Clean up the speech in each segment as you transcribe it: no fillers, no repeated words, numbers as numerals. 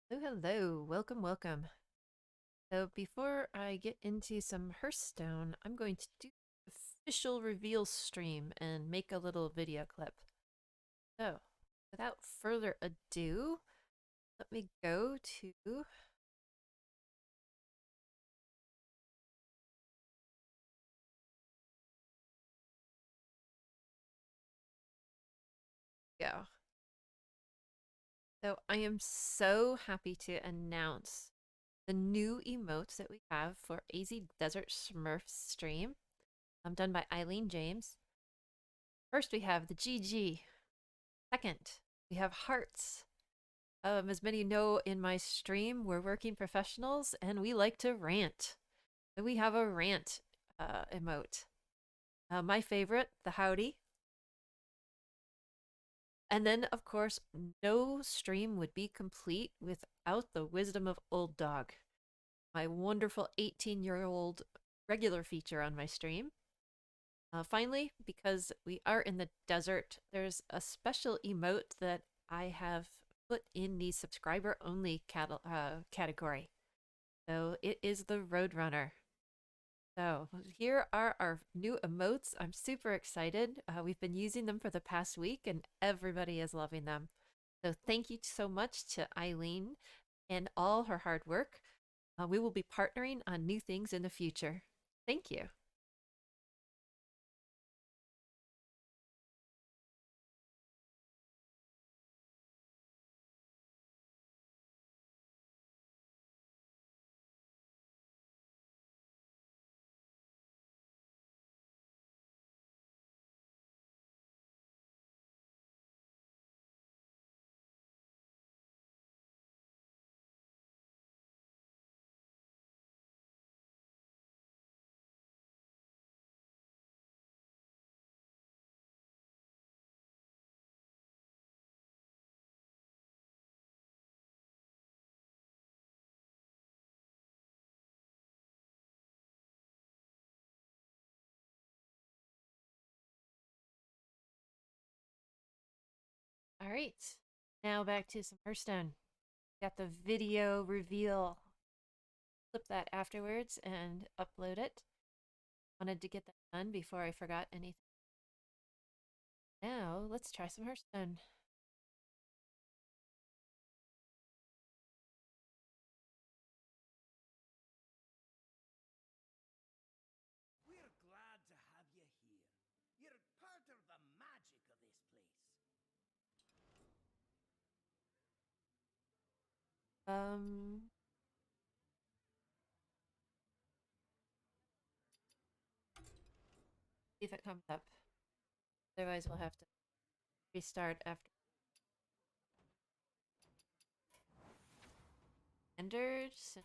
Hello, hello. Welcome, welcome. So before I get into some Hearthstone, I'm going to do official reveal stream and make a little video clip. So without further ado, let me go to go. So I am so happy to announce the new emotes that we have for AZ Desert Smurf stream. Done by Eileen James. First we have the GG. Second, we have hearts. As many know in my stream, we're working professionals and we like to rant. And we have a rant emote. My favorite, the howdy. And then, of course, no stream would be complete without the wisdom of Old Dog, my wonderful 18-year-old regular feature on my stream. Finally, because we are in the desert, there's a special emote that I have put in the subscriber only category. So it is the Roadrunner. So here are our new emotes. I'm super excited. We've been using them for the past week and everybody is loving them. So thank you so much to Eileen and all her hard work. We will be partnering on new things in the future. Thank you. All right. Now back to some Hearthstone. Got the video reveal. Clip that afterwards and upload it. Wanted to get that done before I forgot anything. Now let's try some Hearthstone. We're glad to have you here. You're part of the magic of this place. Um, See if it comes up. Otherwise, we'll have to restart after. Enders.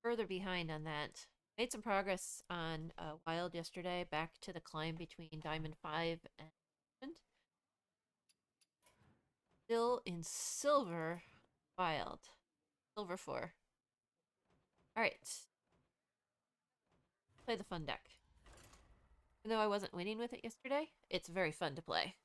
Further behind on that. Made some progress on Wild yesterday, back to the climb between Diamond 5 and Diamond. Still in Silver Wild. Silver 4. Alright. Play the fun deck. Even though I wasn't winning with it yesterday, it's very fun to play.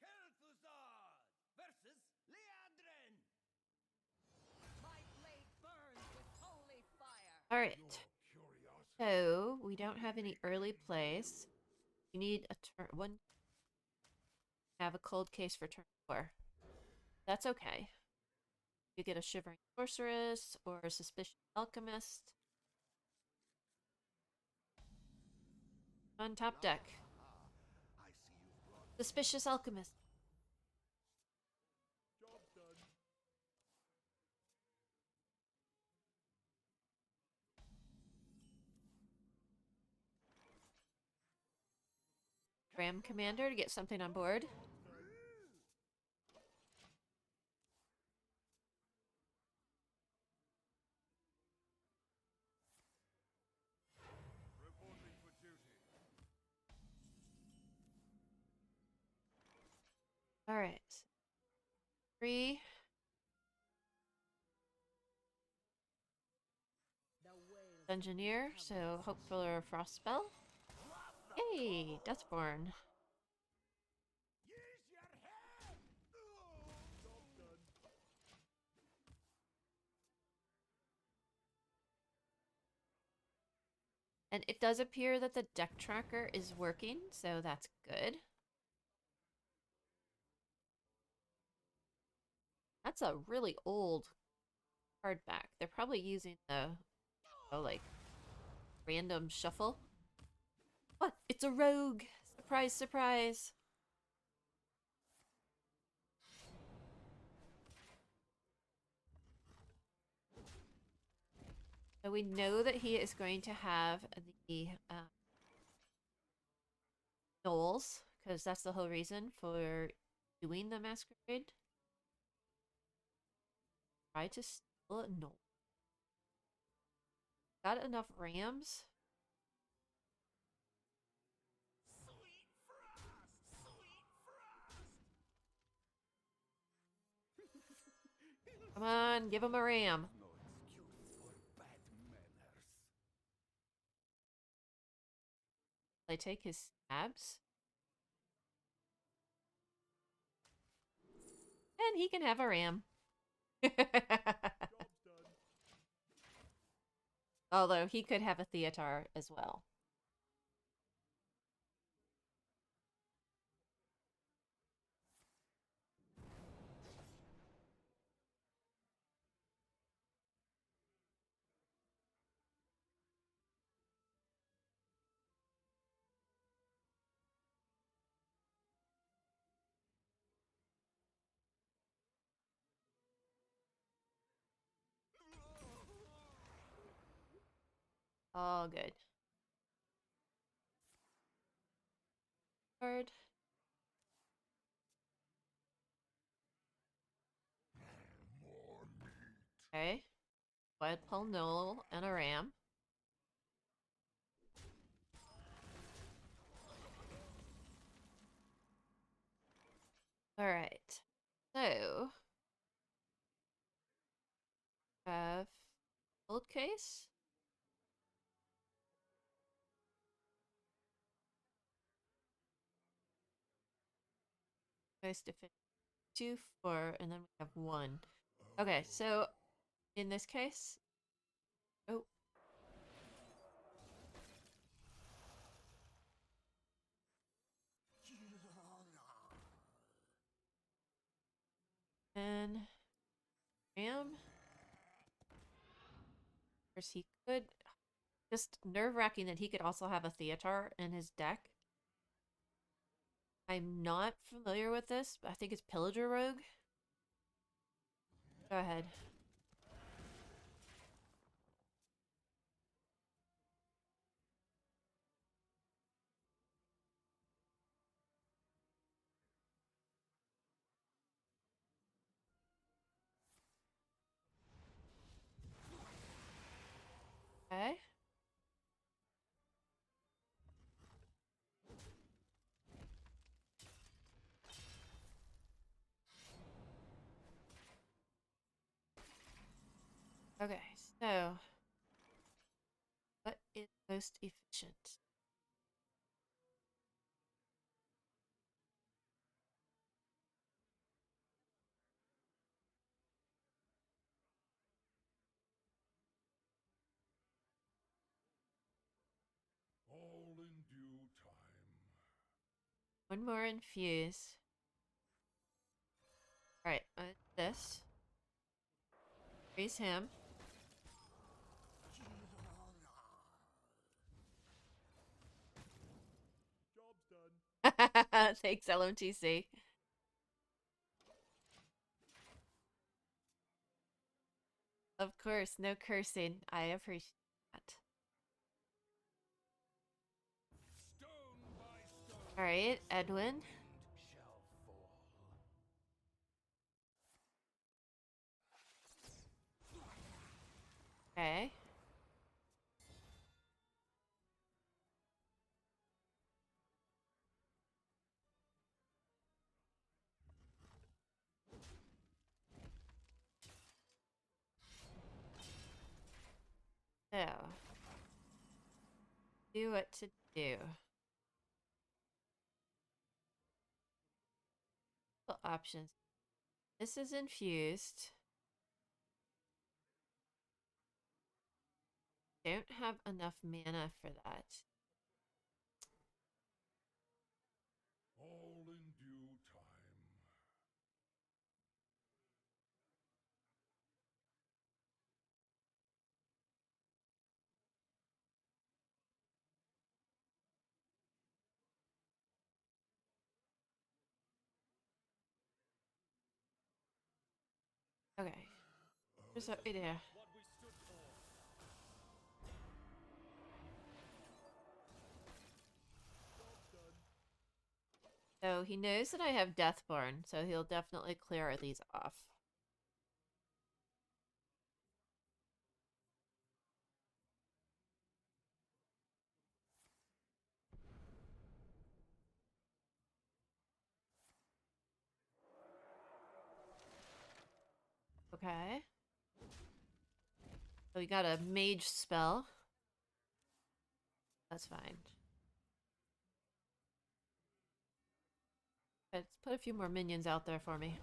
Kel'Thuzad versus Leandrin. My blade burns with holy fire. Alright. So, we don't have any early plays. You need a turn one. Have a cold case for turn 4. That's okay. You get a Shivering Sorceress or a Suspicious Alchemist. On top deck. Suspicious Alchemist. Job done. Ram Commander to get something on board. Reporting for duty. All right. 3. The wails of the Engineer, so cowards hope shall for a not frost prevail. spell. Yay, Deathborn. Use your head! Job done. And it does appear that the deck tracker is working, so that's good. That's a really old card back. They're probably using the, oh, like, random shuffle. What? It's a rogue! Surprise, surprise! So we know that he is going to have the Knolls, because that's the whole reason for doing the masquerade. Try to steal a Knoll. Got enough rams? Sweet frost! Sweet frost! Come on, give him a ram. No excuse for bad manners. I take his stabs. And he can have a ram. Job's done. Although he could have a Theatar as well. All good. Card. More meat. Okay. Wild Pull Knoll and a ram. Alright. So, have old case. Most efficient. 2, 4, and then we have 1. Okay, so in this case. Oh. And ram. Of course, he could. Just nerve wracking that he could also have a Theatar in his deck. I'm not familiar with this, but I think it's Pillager Rogue. Go ahead. Okay. Okay, so what is most efficient? All in due time. One more infuse. Alright, this. Raise him. Job's done. Thanks, LMTC. Of course, no cursing. I appreciate that. Stone by stone. Alright, Edwin. Wind shall fall. Okay. do what to do. Well, options. This is infused. Don't have enough mana for that. All in due time. Okay. Here's what we do. What we stood for. So he knows that I have Deathborn, so he'll definitely clear these off. Okay. So we got a mage spell. That's fine. Let's put a few more minions out there for me.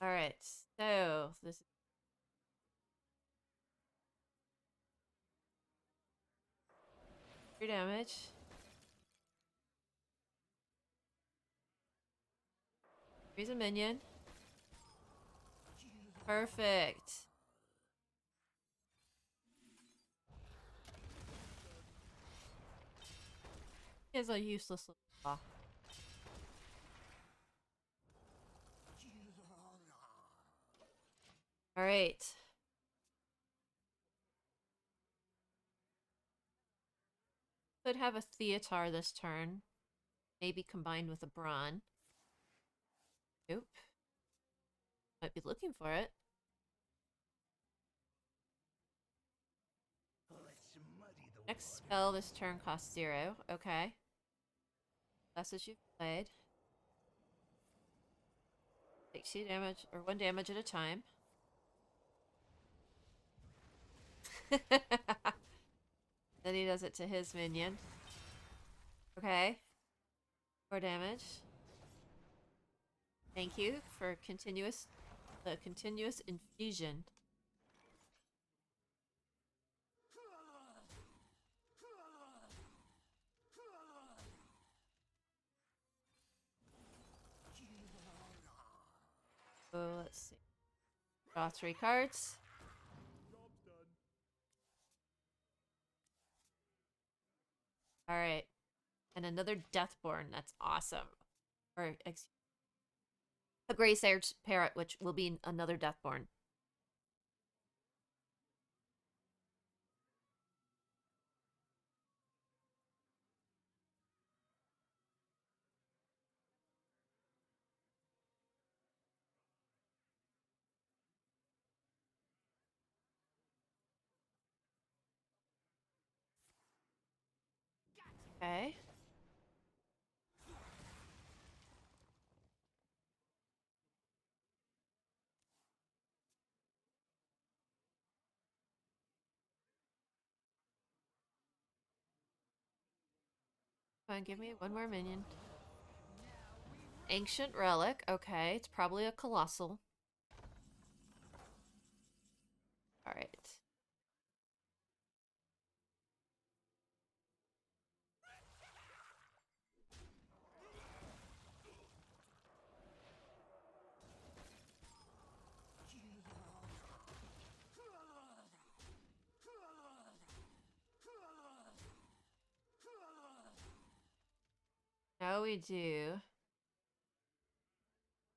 Alright, so this is 3 damage. Here's a minion. Perfect. He has a useless little claw. Alright. Could have a Theatar this turn. Maybe combined with a Brawn. Nope. Might be looking for it. Let's muddy the Next water. spell this turn costs 0. Okay. Less as you've played. Take 2 damage, or 1 damage at a time. Then he does it to his minion. Okay. 4 damage. Thank you for the continuous infusion. Oh, let's see. Draw 3 cards. Job's done. Alright. And another Deathborn. That's awesome. Or, a Grey Sage Parrot, which will be another Deathborn. Okay. Come on, give me one more minion. Ancient Relic. Okay, it's probably a Colossal. Alright. Now we do.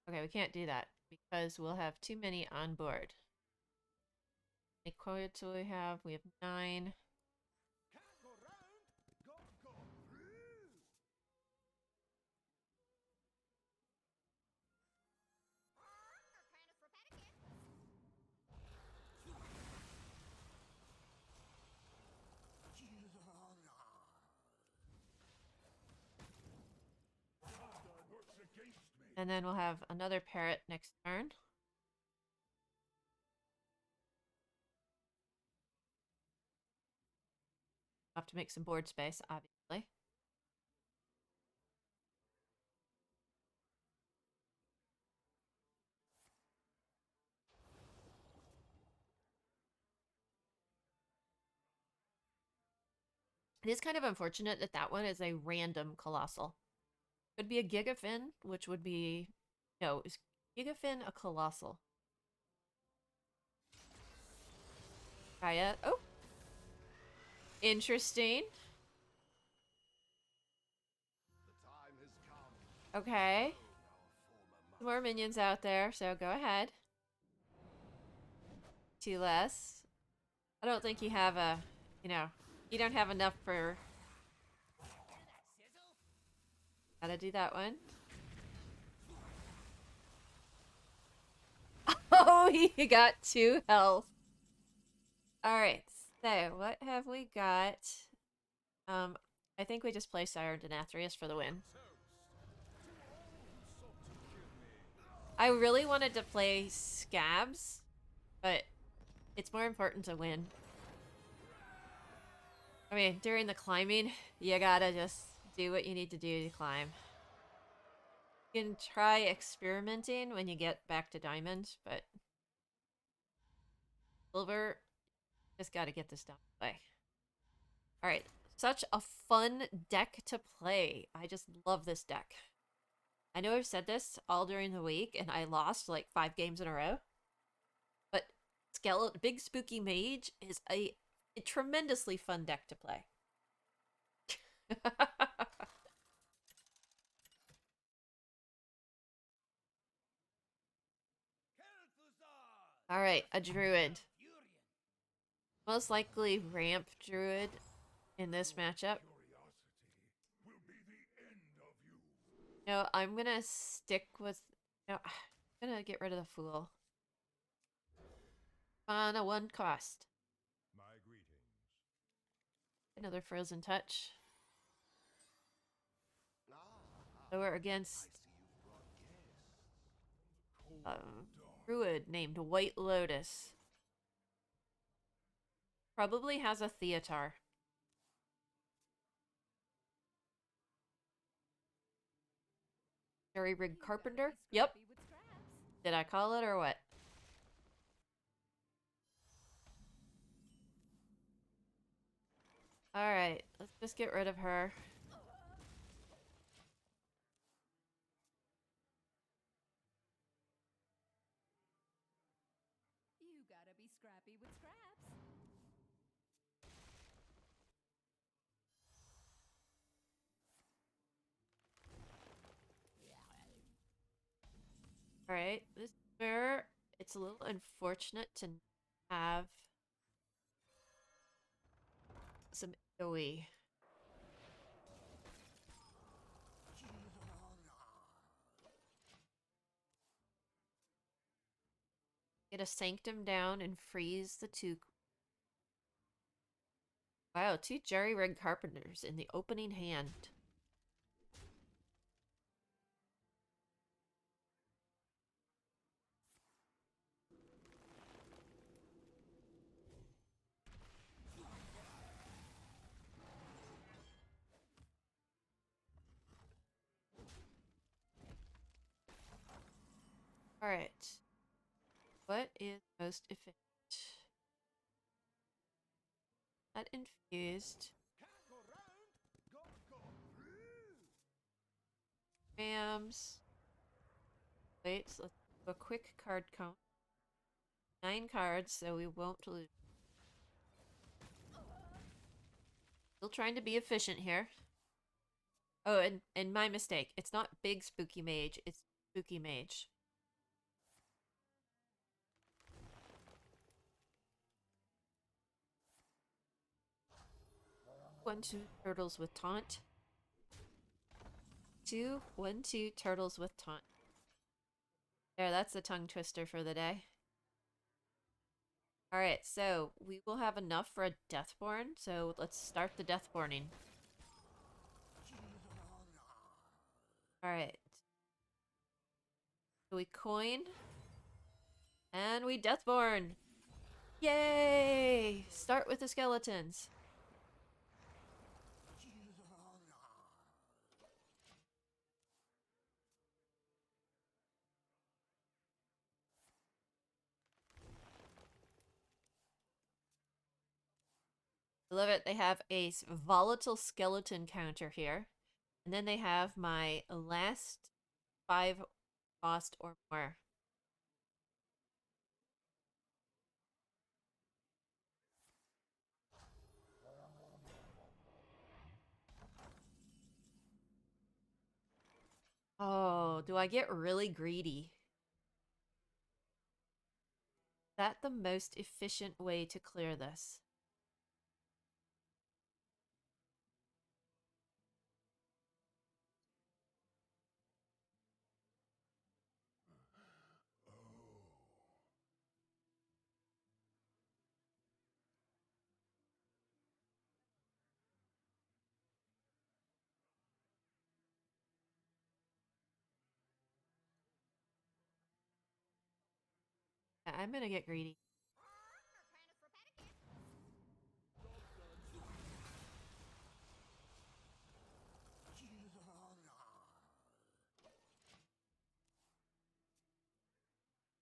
Okay, we can't do that because we'll have too many on board. How many quotes do we have? We have 9. Can't go round, gotta go through. Works against me. And then we'll have another parrot next turn. Have to make some board space, obviously. It is kind of unfortunate that that one is a random colossal. Could be a Gigafin, which would be... No, is Gigafin a colossal? Kaya. Oh! Interesting. Okay. Some more minions out there, so go ahead. Two less. I don't think you have a... You know, you don't have enough for... Gotta do that one. Oh, he got 2 health. Alright, so what have we got? I think we just play Sire Denathrius for the win. I really wanted to play Scabs, but it's more important to win. I mean, during the climbing, you gotta just do what you need to do to climb. You can try experimenting when you get back to Diamond, but Silver, just gotta get this done. Play. Alright, such a fun deck to play. I just love this deck. I know I've said this all during the week, and I lost like 5 games in a row. But Skeleton Big Spooky Mage is a tremendously fun deck to play. Alright, a druid. Most likely ramp druid in this matchup. No, I'm gonna stick with... No, I'm gonna get rid of the fool. On a 1 cost. My greetings. Another frozen touch. So we're against druid named White Lotus. Probably has a Theatar. Jerry Rig Carpenter? Yep. Did I call it or what? Alright, let's just get rid of her. You gotta be scrappy with scraps. Alright, this is where it's a little unfortunate to have some AoE. Get a Sanctum down and freeze the 2. Wow, 2 Jerry Rig Carpenters in the opening hand. Alright. What is most efficient? That infused. Rams. Wait, so let's do a quick card count. 9 cards, so we won't lose. Still trying to be efficient here. Oh, and my mistake. It's not Big Spooky Mage, it's Spooky Mage. One, two turtles with taunt. 2, 1, 2 turtles with taunt. There, that's the tongue twister for the day. Alright, so we will have enough for a Deathborn, so let's start the Deathborning. Alright. So we coin and we Deathborn. Yay! Start with the skeletons. I love it. They have a volatile skeleton counter here. And then they have my last 5 cost or more. Oh, do I get really greedy? Is that the most efficient way to clear this? I'm gonna get greedy.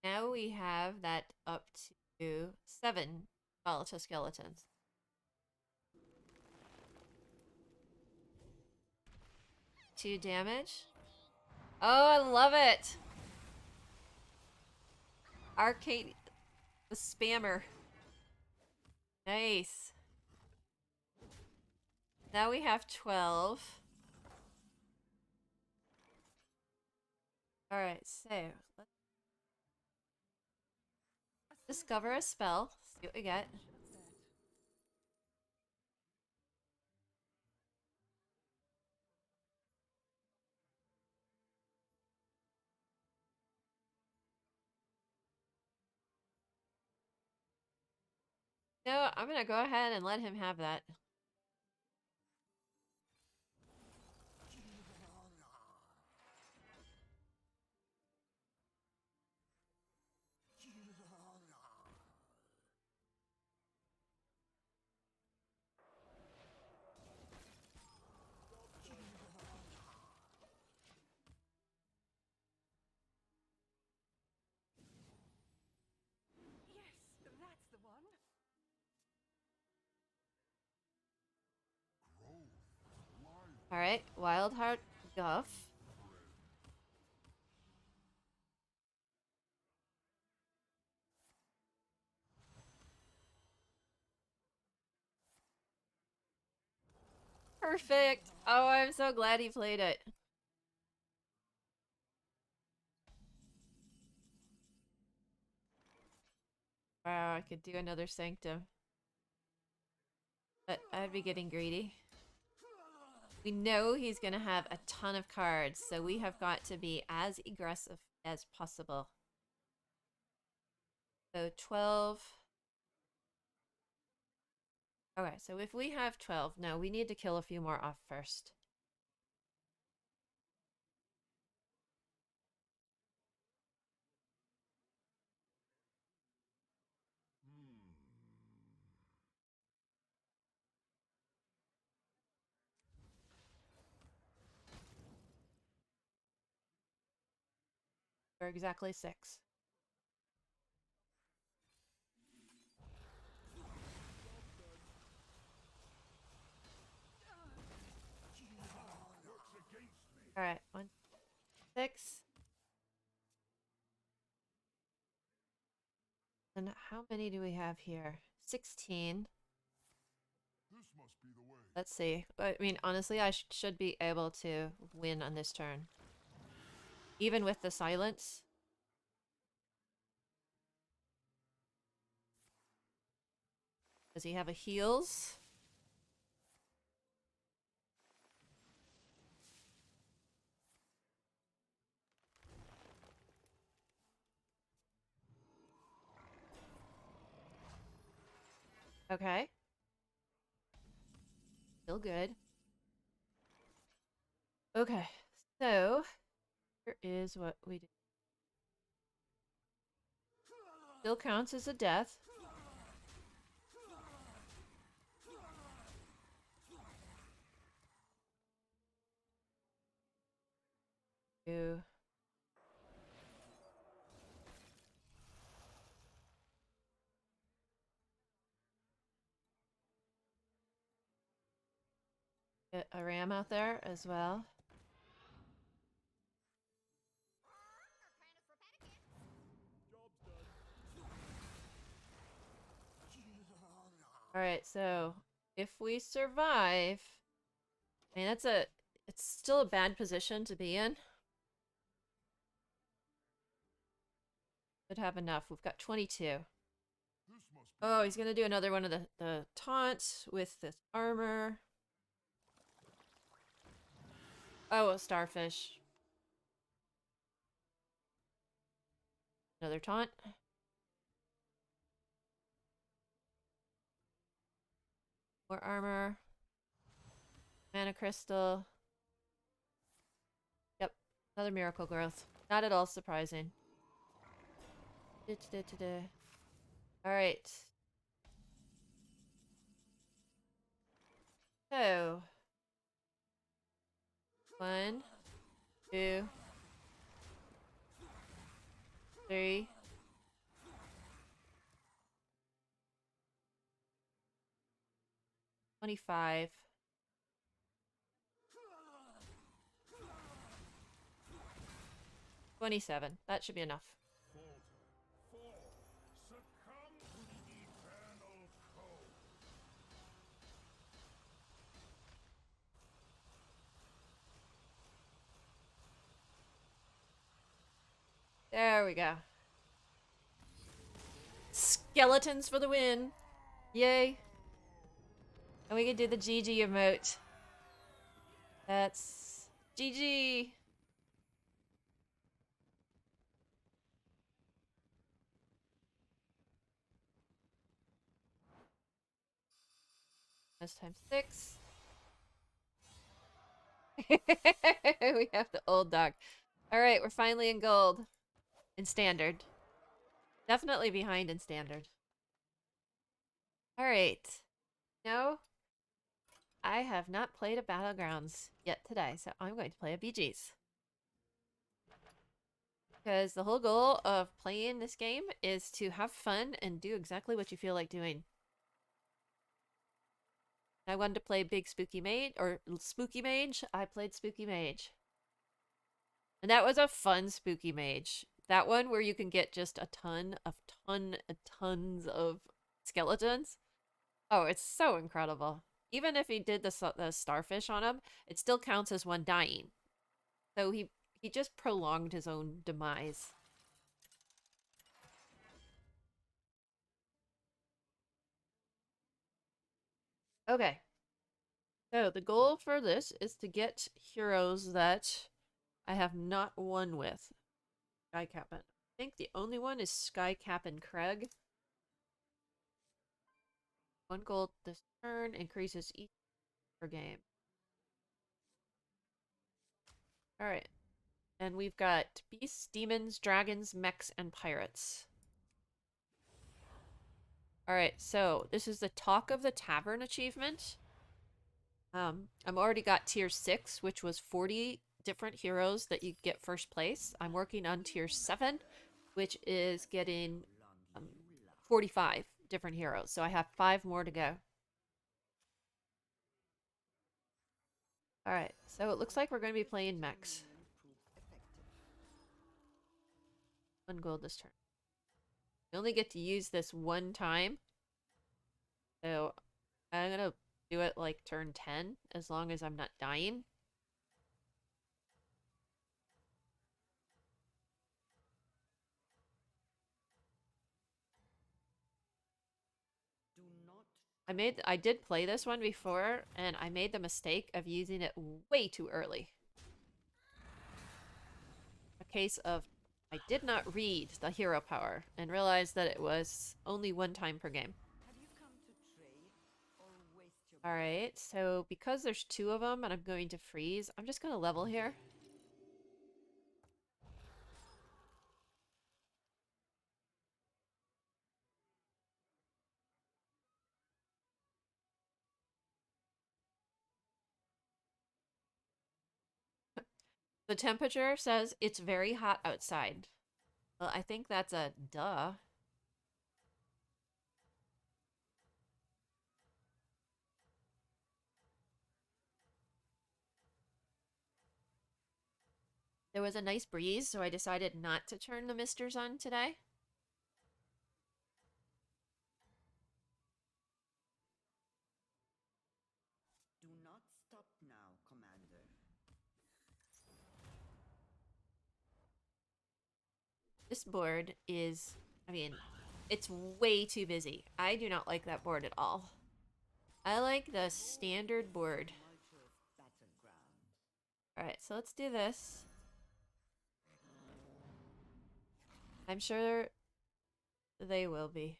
Now we have that up to 7 volatile skeletons. 2 damage. Oh, I love it! Arcade, the spammer. Nice. Now we have 12. Alright, so let's discover a spell. See what we get. No, I'm gonna go ahead and let him have that. Yes, that's the one. Alright, Wild Heart Guff. Perfect! Oh, I'm so glad he played it. Wow, I could do another Sanctum. But I'd be getting greedy. We know he's gonna have a ton of cards, so we have got to be as aggressive as possible. So 12. Okay, so if we have 12, no, we need to kill a few more off first. We're exactly 6. Alright, 1, 6. And how many do we have here? 16. This must be the way. Let's see. I mean, honestly, I should be able to win on this turn. Even with the silence. Does he have a heals? Okay. Still good. Okay. So, here is what we do. Still counts as a death. Ew. Get a ram out there as well. Alright, so if we survive, I mean it's still a bad position to be in. Should have enough. We've got 22. This must be Oh, he's gonna do another one of the taunts with this armor. Oh, a starfish. Another taunt. More armor. Mana crystal. Yep. Another miracle growth. Not at all surprising. Alright. So. 1, 2, 3. 25. 27. That should be enough. falter, fall, succumb to the eternal cold. There we go. Skeletons for the win. Yay. And we can do the GG emote. That's GG. That's times 6. We have the old dog. Alright, we're finally in gold. In standard. Definitely behind in standard. Alright. No, I have not played a Battlegrounds yet today, so I'm going to play a BG's. Because the whole goal of playing this game is to have fun and do exactly what you feel like doing. I wanted to play Big Spooky Mage, or Spooky Mage. I played Spooky Mage. And that was a fun Spooky Mage. That one where you can get just a tons of skeletons. Oh, it's so incredible. Even if he did the starfish on him, it still counts as one dying. So he just prolonged his own demise. Okay. So the goal for this is to get heroes that I have not won with. Skycap. I think the only one is Skycap and Craig. 1 gold this turn increases each per game. Alright. And we've got beasts, demons, dragons, mechs, and pirates. Alright, so this is the Talk of the Tavern achievement. I'm already got tier 6, which was 40 different heroes that you get first place. I'm working on tier 7, which is getting 45 different heroes. So I have 5 more to go. Alright, so it looks like we're going to be playing mechs. 1 gold this turn. You only get to use this 1 time. So I'm going to do it like turn 10, as long as I'm not dying. I did play this one before, and I made the mistake of using it way too early. A case of I did not read the hero power and realized that it was only 1 time per game. Alright, so because there's 2 of them and I'm going to freeze, I'm just going to level here. The temperature says it's very hot outside. Well, I think that's a duh. There was a nice breeze, so I decided not to turn the misters on today. Do not stop now, Commander. This board is, I mean, it's way too busy. I do not like that board at all. I like the standard board. Tumultuous battleground. Alright, so let's do this. I'm sure they will be.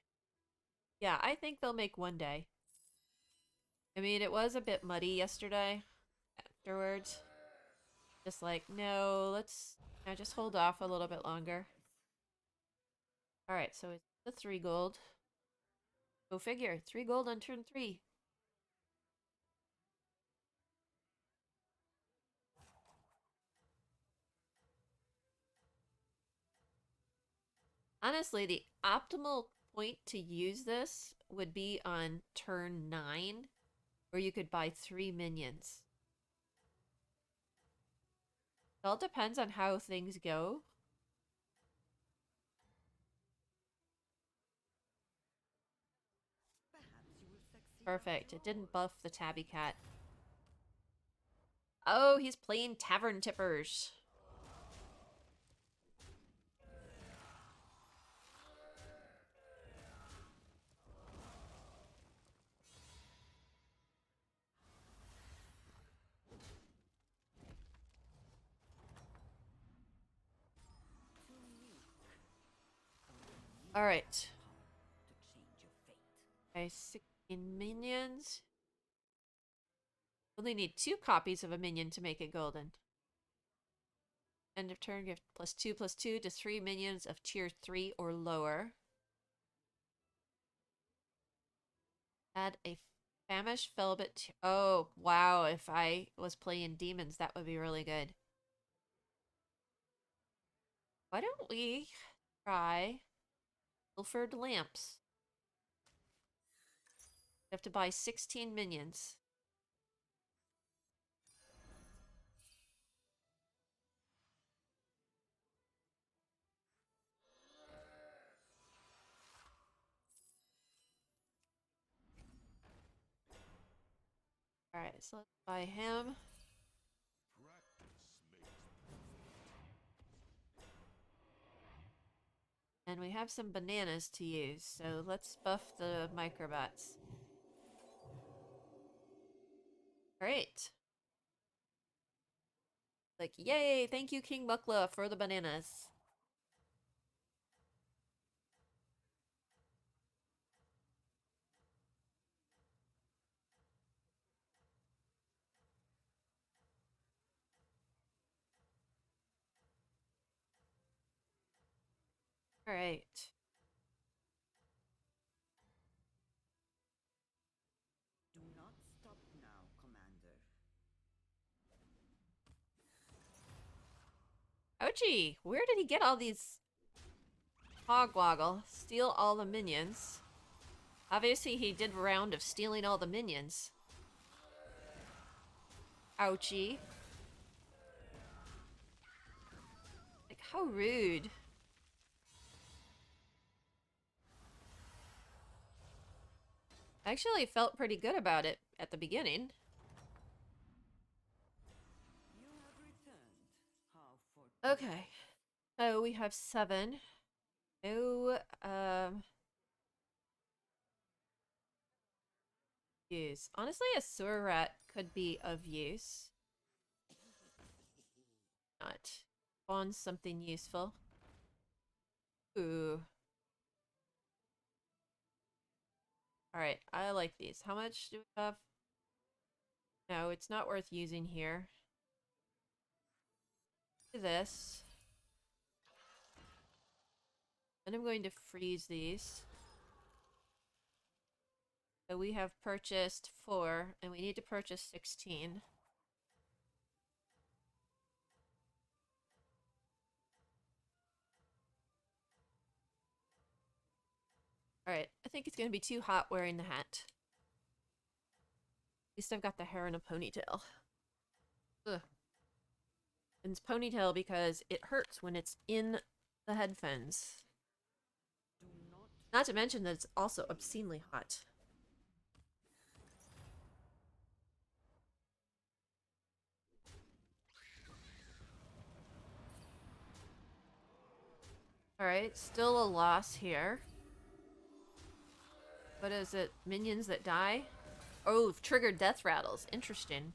Yeah, I think they'll make one day. I mean, it was a bit muddy yesterday afterwards. Just like, no, let's just hold off a little bit longer. Alright, so it's the 3 gold. Go figure. 3 gold on turn 3. Honestly, the optimal point to use this would be on turn 9, where you could buy 3 minions. It all depends on how things go. Perhaps you will succeed Perfect. after It didn't all. buff the tabby cat. Oh, he's playing Tavern Tippers. Too weak. All right. To change your fate. Okay, 16 minions. Only need 2 copies of a minion to make it golden. End of turn, give +2/+2 to 3 minions of tier 3 or lower. Add a famished Felbit. Oh, wow. If I was playing demons, that would be really good. Why don't we try Pilfered Lamps? You have to buy 16 minions. Alright, so let's buy him. Practice makes And we have some bananas to use, so let's buff the microbots. Alright. Like, yay! Thank you, King Buckla, for the bananas. Alright. Do not stop now, Commander. Ouchie! Where did he get all these Hogwoggle? Steal all the minions. Obviously, he did a round of stealing all the minions. Ouchie. Like, how rude. I actually felt pretty good about it at the beginning. You have returned. How fortunate. Okay. So we have 7. No, use. Honestly, a sewer rat could be of use. Not. Spawn something useful. Ooh. Alright, I like these. How much do we have? No, it's not worth using here. Do this. Then I'm going to freeze these. So we have purchased 4, and we need to purchase 16. Alright, I think it's gonna be too hot wearing the hat. At least I've got the hair in a ponytail. Ugh. And it's ponytail because it hurts when it's in the headphones. Not to mention that it's also obscenely hot. Alright, still a loss here. What is it? Minions that die? Oh, triggered death rattles. Interesting.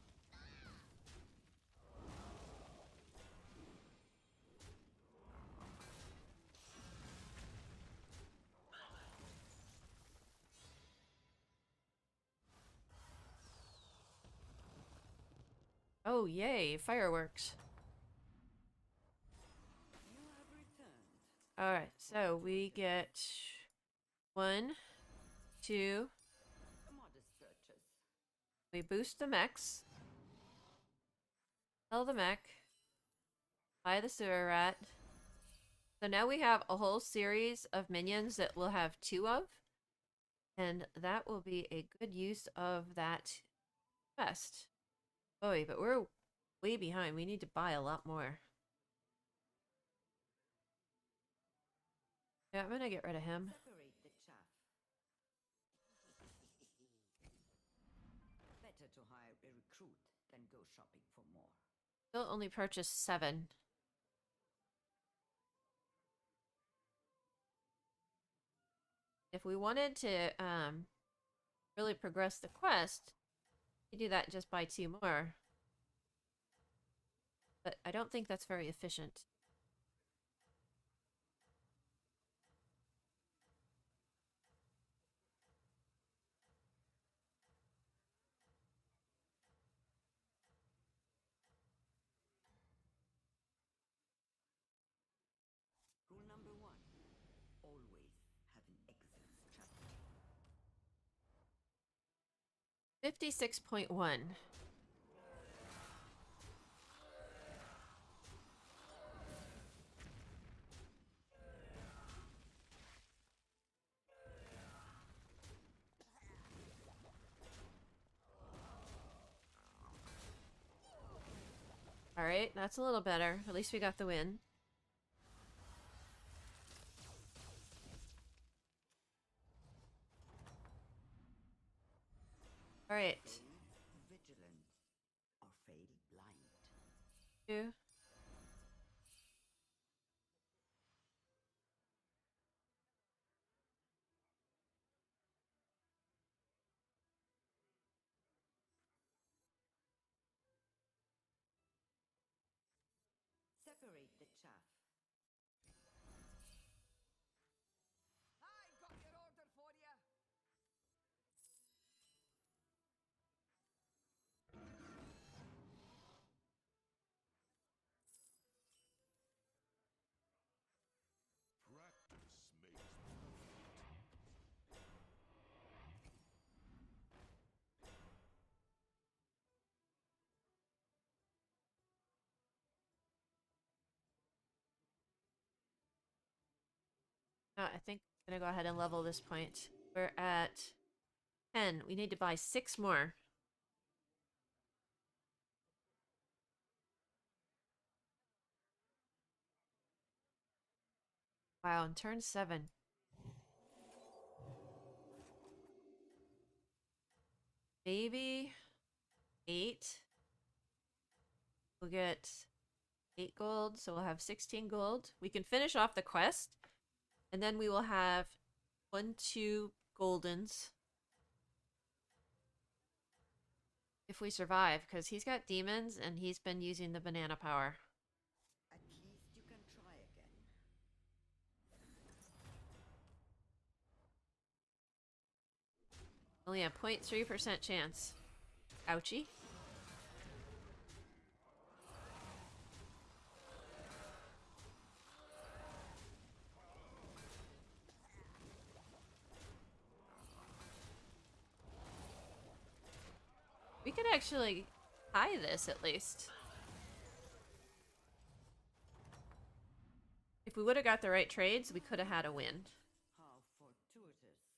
Oh, yay, fireworks. You have returned. Alright, so we get 1, 2. A modest purchase. We boost the mechs. Sell the mech. Buy the sewer rat. So now we have a whole series of minions that we'll have 2 of. And that will be a good use of that quest. Boy, but we're way behind. We need to buy a lot more. Yeah, I'm gonna get rid of him. Separate the chaff. Better to hire a recruit than go shopping for more. Still only purchased 7. If we wanted to really progress the quest, we do that just buy 2 more. But I don't think that's very efficient. Rule number 1. Always have an exit strategy. 56.1. Alright, that's a little better. At least we got the win. Alright. Fail vigilant or fail blind. 2. Separate the chaff. I got your order for you. Practice makes perfect. I think I'm gonna go ahead and level this point. We're at 10. We need to buy 6 more. Wow, and turn 7. Maybe 8. We'll get 8 gold, so we'll have 16 gold. We can finish off the quest, and then we will have 1, 2 goldens. If we survive, because he's got demons and he's been using the banana power. At least you can try again. Only a 0.3% chance. Ouchie. We could actually tie this at least. If we would have got the right trades, we could have had a win. How fortuitous.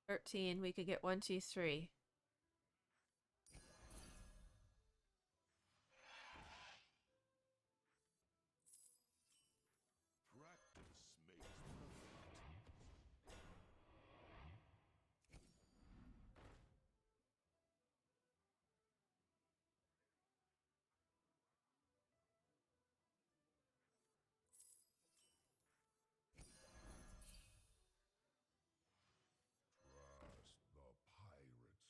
13. We could get 1, 2, 3. Practice makes perfect.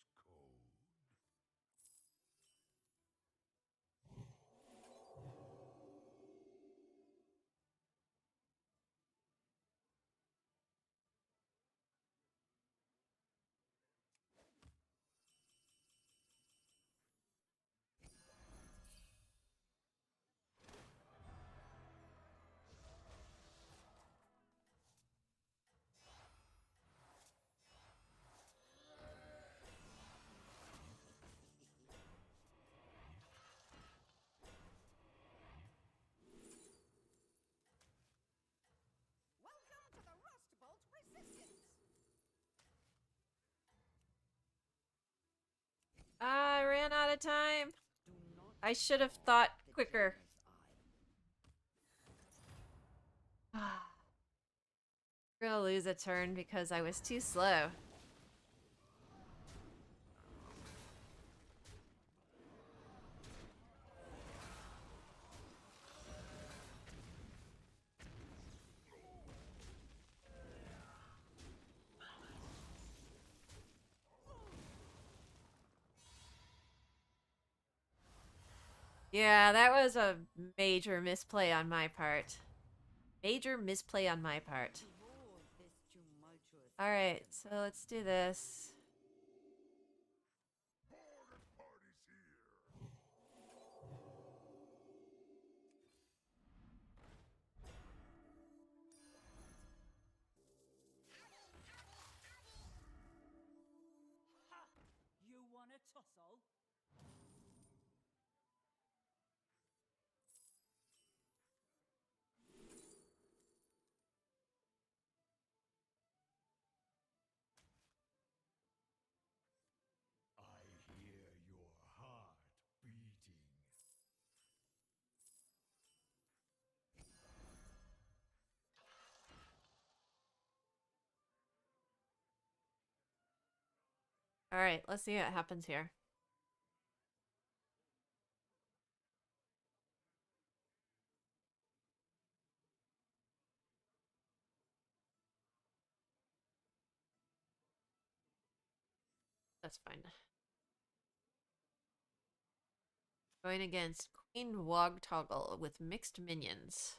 Trust the pirate's code. Welcome to the Rust Bolt Resistance! I ran out of time. Do not I should have cross thought the quicker. tamer's eye. We're gonna lose a turn because I was too slow. Yeah, that was a major misplay on my part. Major misplay on my part. Behold this tumultuous Alright, so assembly. let's do this. Bargain party's here. Ha! You want a tussle? I hear your heart beating. Alright, let's see what happens here. That's fine. Going against Queen Wogtoggle with mixed minions.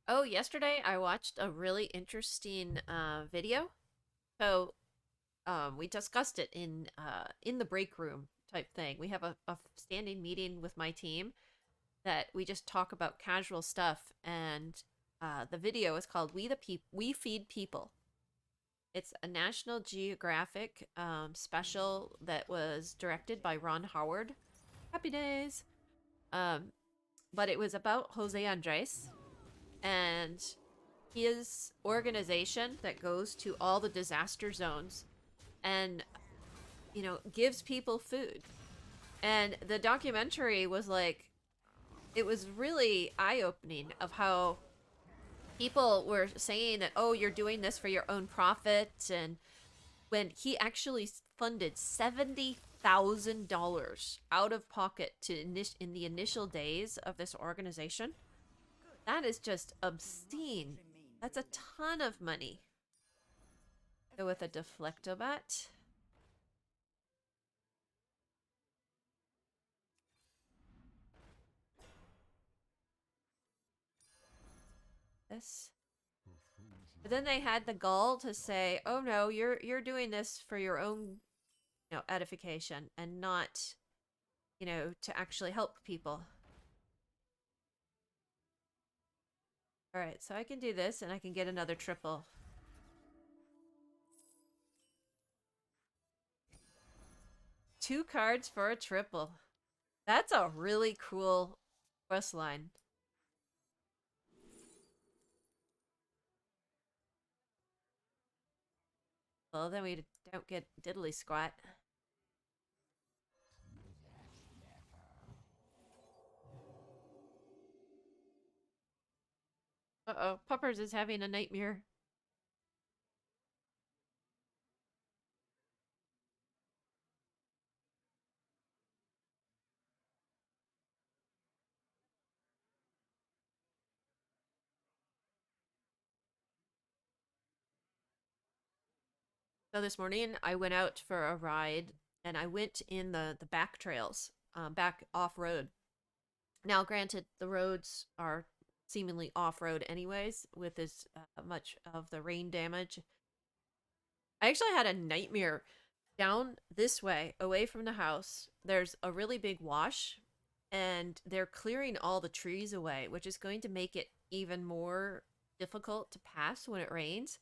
Oh, yesterday I watched a really interesting video. So we discussed it in the break room type thing. We have a standing meeting with my team that we just talk about casual stuff, and the video is called We Feed People." It's a National Geographic special that was directed by Ron Howard. Happy days. Um, but it was about Jose Andres and his organization that goes to all the disaster zones and gives people food. And the documentary was like, it was really eye-opening of how people were saying that, oh, you're doing this for your own profit, and when he actually funded $70,000 out of pocket in the initial days of this organization. Good. That is just Do not obscene. remain That's a below. ton of money. Go with a deflectobat. This. But then they had the gall to say, "Oh no, you're doing this for your own, edification and not, to actually help people." All right, so I can do this and I can get another triple. Two cards for a triple. That's a really cool quest line. Well, then we don't get diddly squat. Uh-oh, Puppers is having a nightmare. So this morning I went out for a ride and I went in the back trails, back off road. Now, granted, the roads are seemingly off road anyways, with as much of the rain damage. I actually had a nightmare down this way, away from the house. There's a really big wash, and they're clearing all the trees away, which is going to make it even more difficult to pass when it rains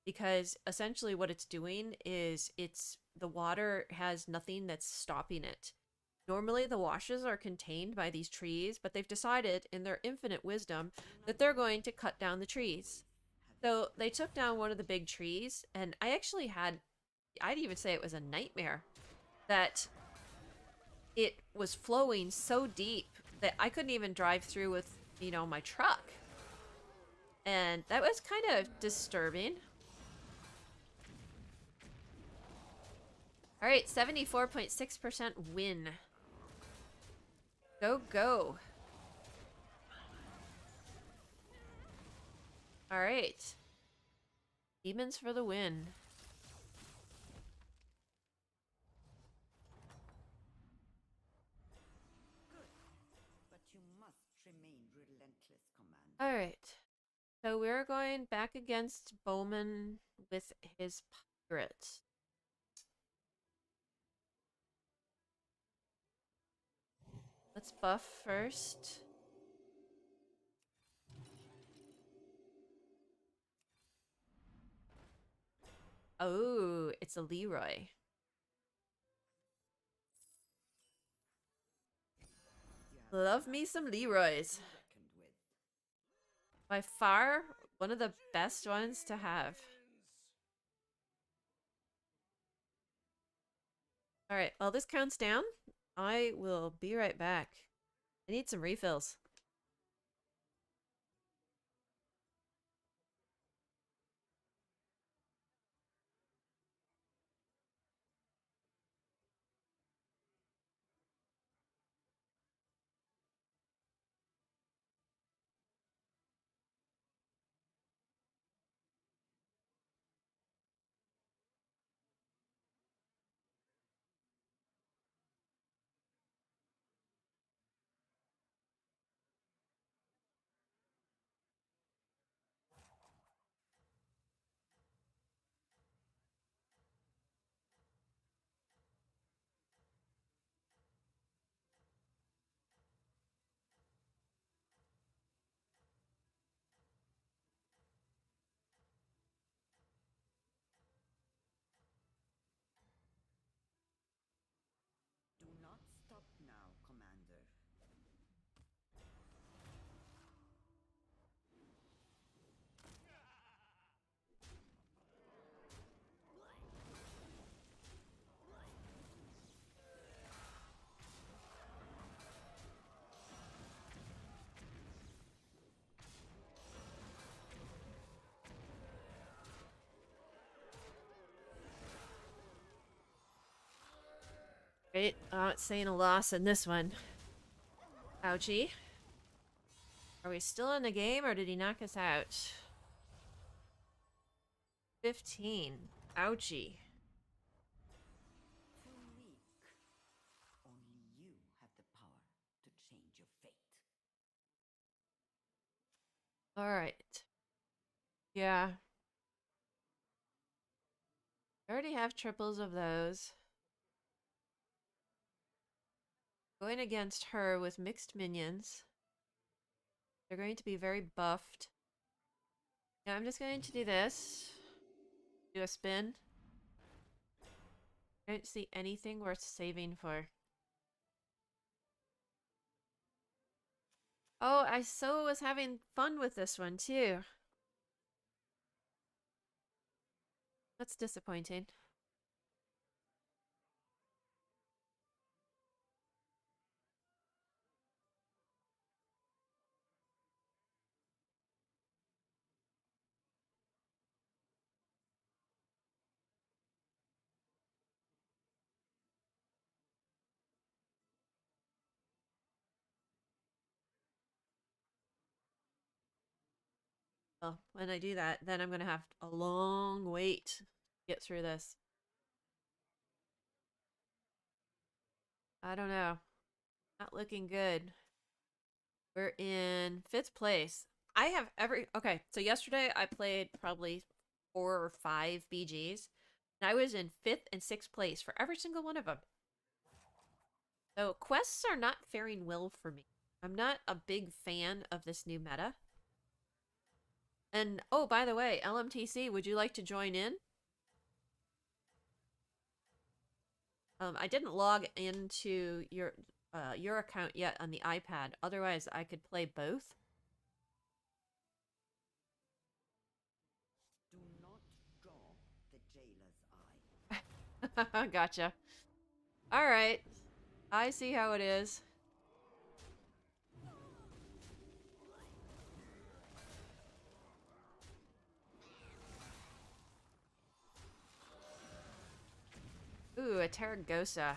because essentially what it's doing is it's the water has nothing that's stopping it. Normally, the washes are contained by these trees, but they've decided, in their infinite wisdom, that they're going to cut down the trees. So they took down one of the big trees, and I actually had, I'd even say it was a nightmare that it was flowing so deep that I couldn't even drive through with, my truck. And that was kind of disturbing. All right, 74.6% win. Go, go. All right. Demons for the win. Good. But you must remain relentless, Commander. All right. So we're going back against Bowman with his pirate. Let's buff first. Oh, it's a Leroy. You have Love me some Leroys. reckoned with. By far, one of the best ones to have. All right, while this counts down, I will be right back. I need some refills. Do not stop now, Commander. Right, it's saying a loss in this one. Ouchie. Are we still in the game or did he knock us out? 15. Ouchie. Too weak. Only you have the power to change your fate. All right. Yeah. I already have triples of those. Going against her with mixed minions. They're going to be very buffed. Yeah, I'm just going to do this. Do a spin. I don't see anything worth saving for. Oh, I so was having fun with this one too. That's disappointing. Well, when I do that, then I'm gonna have a long wait to get through this. I don't know. Not looking good. We're in fifth place. I have every okay. So yesterday I played probably 4 or 5 BGs, and I was in fifth and sixth place for every single one of them. So quests are not faring well for me. I'm not a big fan of this new meta. And oh, by the way, LMTC, would you like to join in? I didn't log into your account yet on the iPad. Otherwise, I could play both. Do not draw the jailer's Gotcha. All right. I see how it is. Ooh, a Terragosa.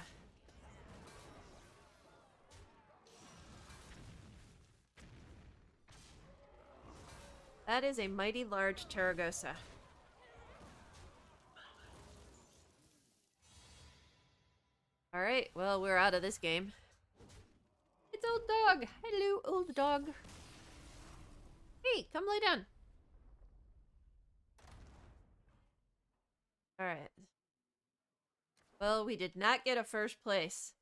That is a mighty large Terragosa. All right, well, we're out of this game. It's old dog. Hello, old dog. Hey, come lay down. All right. Well, we did not get a first place.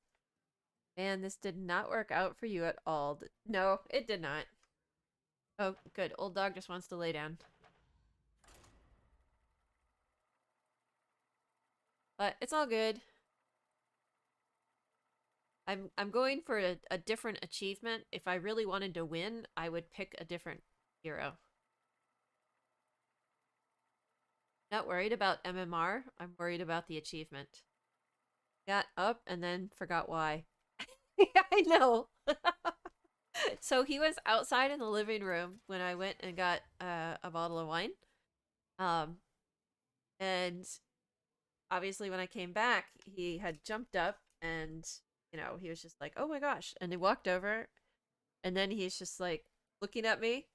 Man, this did not work out for you at all. No, it did not. Oh, good. Old dog just wants to lay down. But it's all good. I'm going for a different achievement. If I really wanted to win, I would pick a different hero. Not worried about MMR. I'm worried about the achievement. Got up and then forgot why. Yeah, I know. So he was outside in the living room when I went and got a bottle of wine. Um, and obviously when I came back, he had jumped up and he was just like, "Oh my gosh!" And he walked over, and then he's just like looking at me.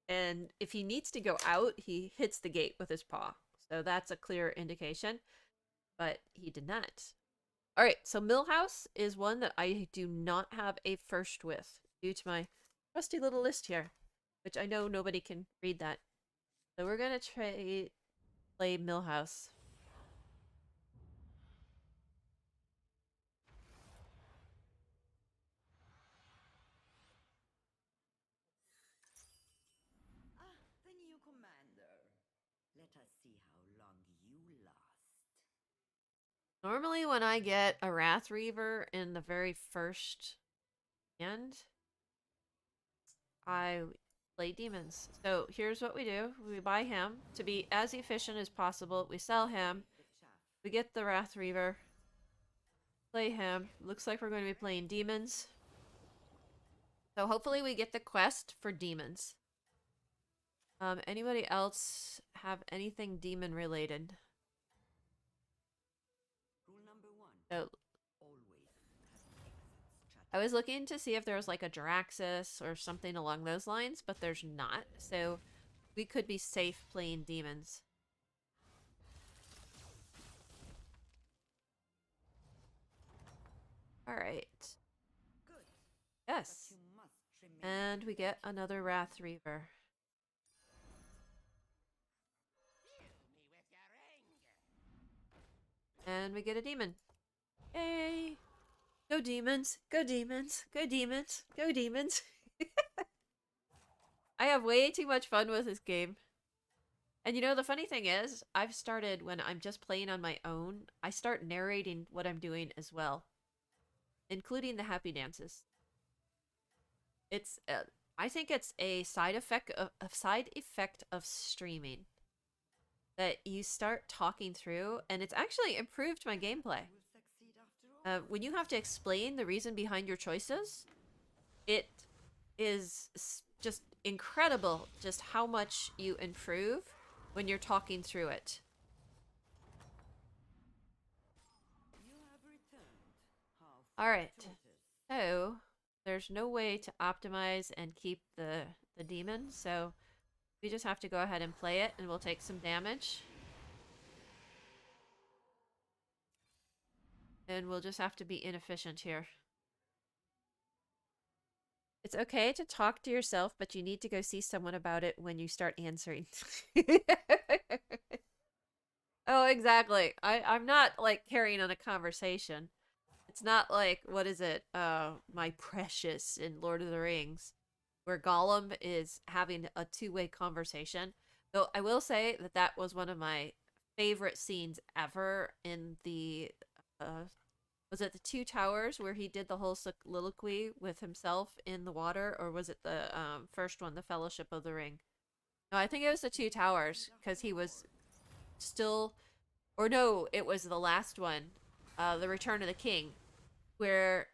And if he needs to go out, he hits the gate with his paw. So that's a clear indication. But he did not. All right, so Millhouse is one that I do not have a first with due to my rusty little list here, which I know nobody can read that. So we're gonna play Millhouse. Ah, the new commander. Let us see how long you last. Normally, when I get a Wrath Reaver in the very first end, I play demons. So here's what we do: we buy him to be as efficient as possible. We sell him. The chaff. We get the Wrath Reaver. Play him. Looks like we're going to be playing demons. So hopefully we get the quest for demons. Anybody else have anything demon related? Rule number one. So Always have exits, chat. I was looking to see if there was like a Jaraxxus or something along those lines, but there's not. So we could be safe playing demons. All right. Good. But Yes. you must remain. And we get another Wrath Reaver. And we get a demon. Yay! Go demons! Go demons! Go demons! Go demons! I have way too much fun with this game. And the funny thing is, I've started when I'm just playing on my own, I start narrating what I'm doing as well, including the happy dances. It's I think it's a side effect of streaming. that you start talking through, and it's actually improved my gameplay. Will succeed after all. When you have to explain the reason behind your choices, it is just incredible just how much you improve when you're talking through it. You have returned. How All right. fortuitous. So, there's no way to optimize and keep the demon, so we just have to go ahead and play it and we'll take some damage. And we'll just have to be inefficient here. It's okay to talk to yourself, but you need to go see someone about it when you start answering. Oh, exactly. I'm not like carrying on a conversation. It's not like what is it? My precious in Lord of the Rings, where Gollum is having a two-way conversation. Though I will say that that was one of my favorite scenes ever in the was it the Two Towers where he did the whole soliloquy with himself in the water, or was it the first one, the Fellowship of the Ring? No, I think it was the Two Towers because he was still, or no, it was the last one, the Return of the King, where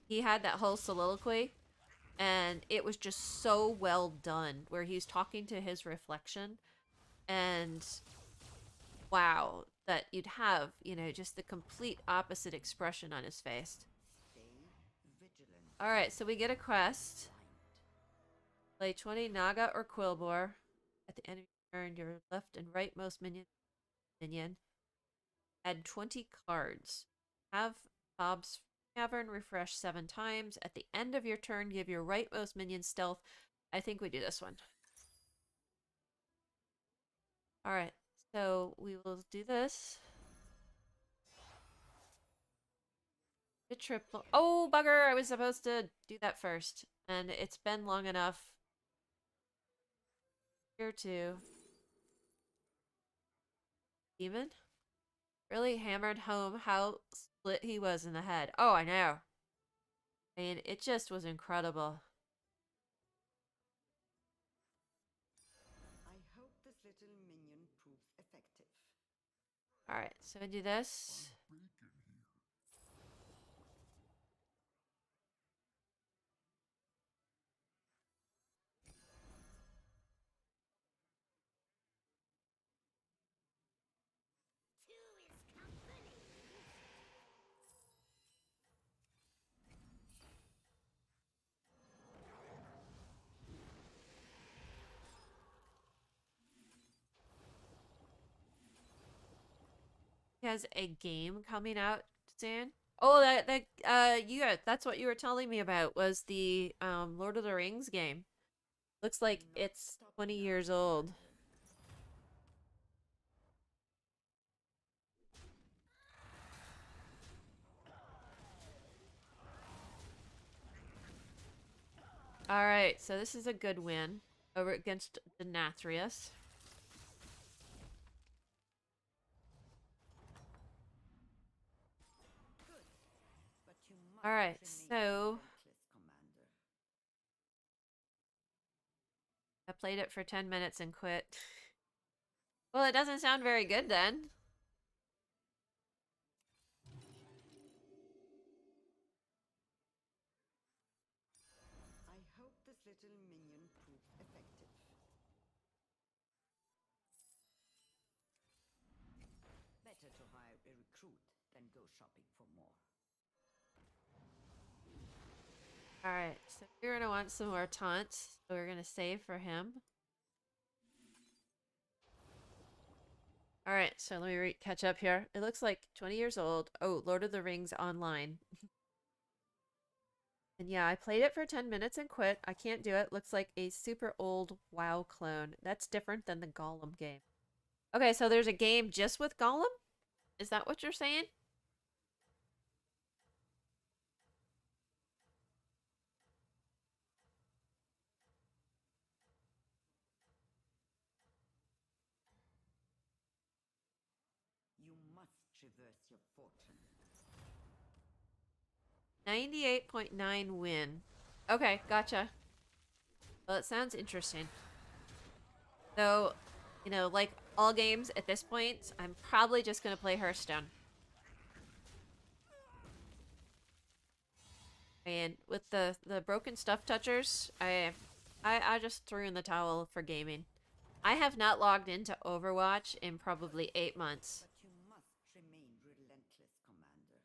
he had that whole soliloquy, and it was just so well done, where he's talking to his reflection, and wow, that you'd have, just the complete opposite expression on his face. Stay vigilant. All right, so we get a quest. Play 20 Naga or Quillbore. At the end of your turn, your left and rightmost minion. Add 20 cards. Have Bob's Cavern refresh 7 times. At the end of your turn, give your rightmost minion stealth. I think we do this one. All right, so we will do this. The triple. Oh, bugger! I was supposed to do that first. And it's been long enough. Here too. Demon? Really hammered home how split he was in the head. Oh, I know. I mean, it just was incredible. I hope this little minion proves effective. Alright, so I do this. He has a game coming out soon. Oh, that's what you were telling me about was the Lord of the Rings game. Looks like Not it's stop 20 now, years old. Commander. All right, so this is a good win over against Denathrius. Good. But you All must right, remain so relentless, Commander. I played it for 10 minutes and quit. Well, it doesn't sound very good then. I hope this little minion proves effective. Better to hire a recruit than go shopping for more. All right, so we're gonna want some more taunts, so we're gonna save for him. All right, so let me catch up here. It looks like 20 years old. Oh, Lord of the Rings Online. And yeah, I played it for 10 minutes and quit. I can't do it. Looks like a super old WoW clone. That's different than the Gollum game. Okay, so there's a game just with Gollum? Is that what you're saying? You must traverse your fortune. 98.9 win. Okay, gotcha. Well, it sounds interesting. So, You know, like all games at this point, I'm probably just gonna play Hearthstone. And with the broken stuff touchers, I just threw in the towel for gaming. I have not logged into Overwatch in probably 8 months. But you must remain relentless, Commander.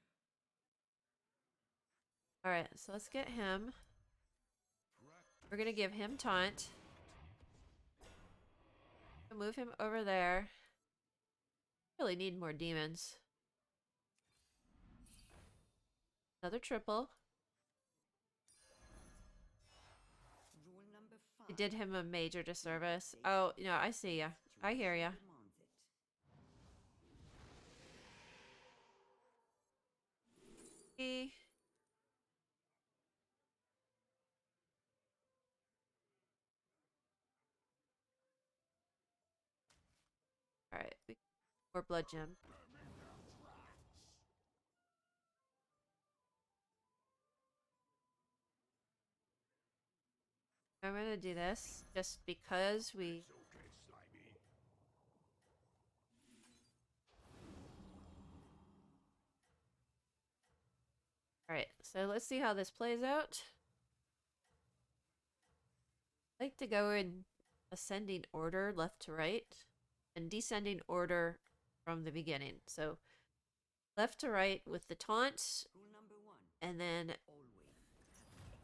All right, so let's get him. We're gonna give him taunt. Move him over there. Really need more demons. Another triple. Rule number I 5. did him a major disservice. Oh, you know, I see ya. I hear ya. Demands it. He... All right, more blood gem. I'm gonna do this just because we. Okay, Slimy. All right, so let's see how this plays out. I like to go in ascending order, left to right, and descending order from the beginning. So left to right with the taunts, Rule number 1. and then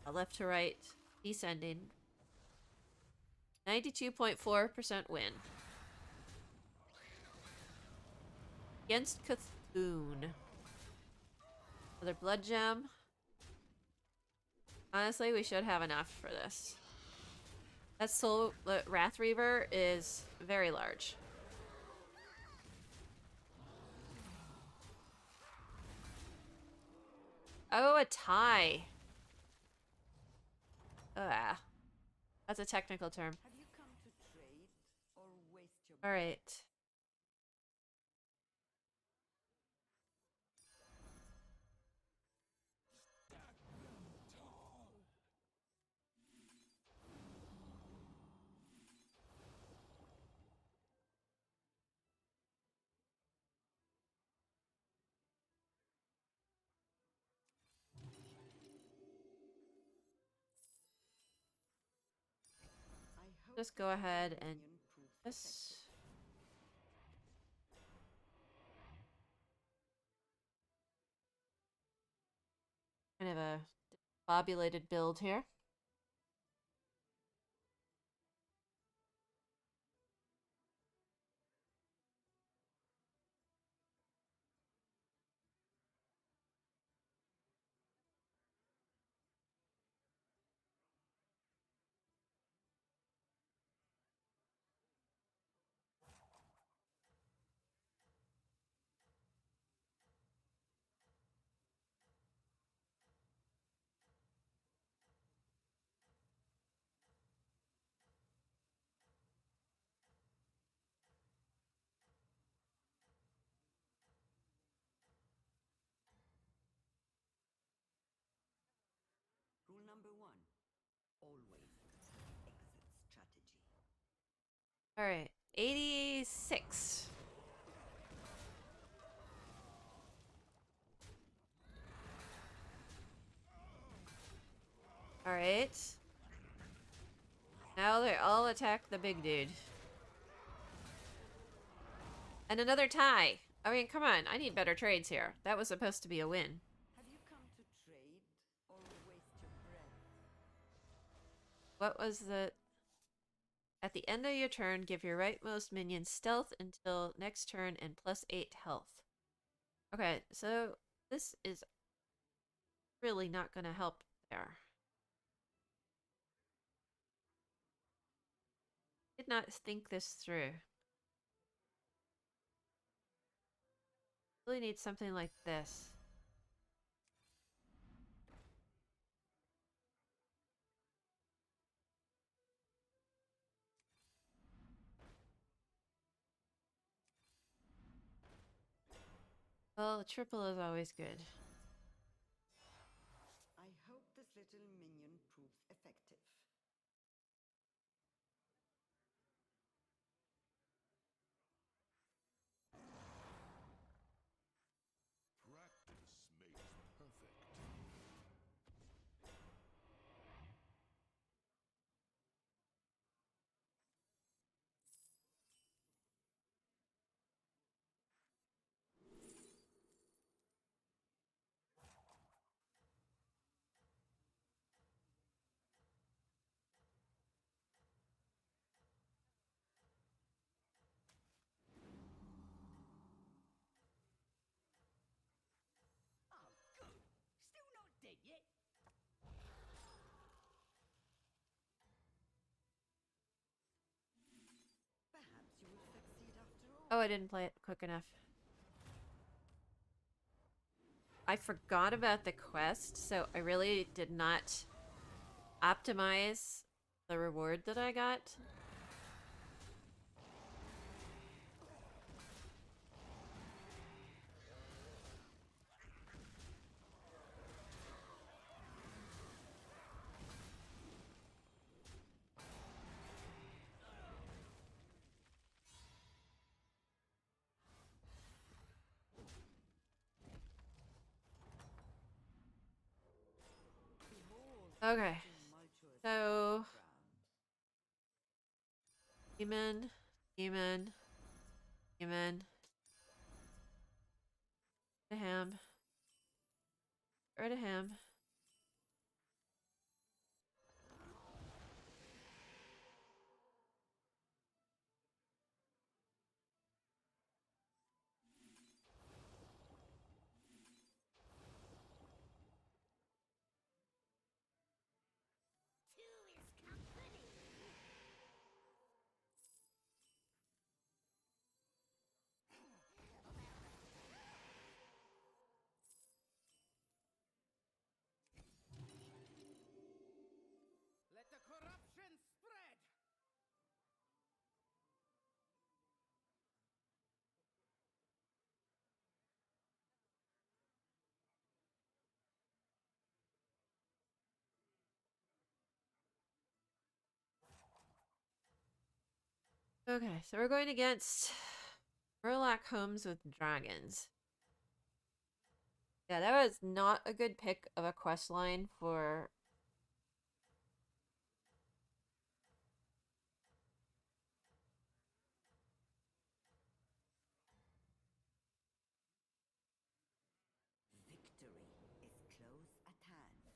Always. left to right, descending. 92.4% win. Against Cthulhu. Another blood gem. Honestly, we should have enough for this. That soul Wrath Reaver is very large. Oh, a tie. Ah, that's a technical term. Have you come to trade or waste your All right. I hope Just this go little ahead and minion proves this. effective. Kind of a bobulated build here. Rule number 1. Always exit strategy. All right. 86. All right. Now they all attack the big dude. And another tie. I mean, come on. I need better trades here. That was supposed to be a win. Have you come to trade or waste your breath? What was the... At the end of your turn, give your rightmost minion stealth until next turn and +8 health. Okay, so this is really not going to help there. Did not think this through. Really need something like this. Well, a triple is always good. I hope this little minion proves effective. Oh, I didn't play it quick enough. I forgot about the quest, so I really did not optimize the reward that I got. Okay, Tumultuous so battleground. demon, demon, demon, to him, or to him. Let the corruption spread! Okay, so we're going against Murloc Homes with Dragons. Yeah, that was not a good pick of a quest line for. Victory is close at hand.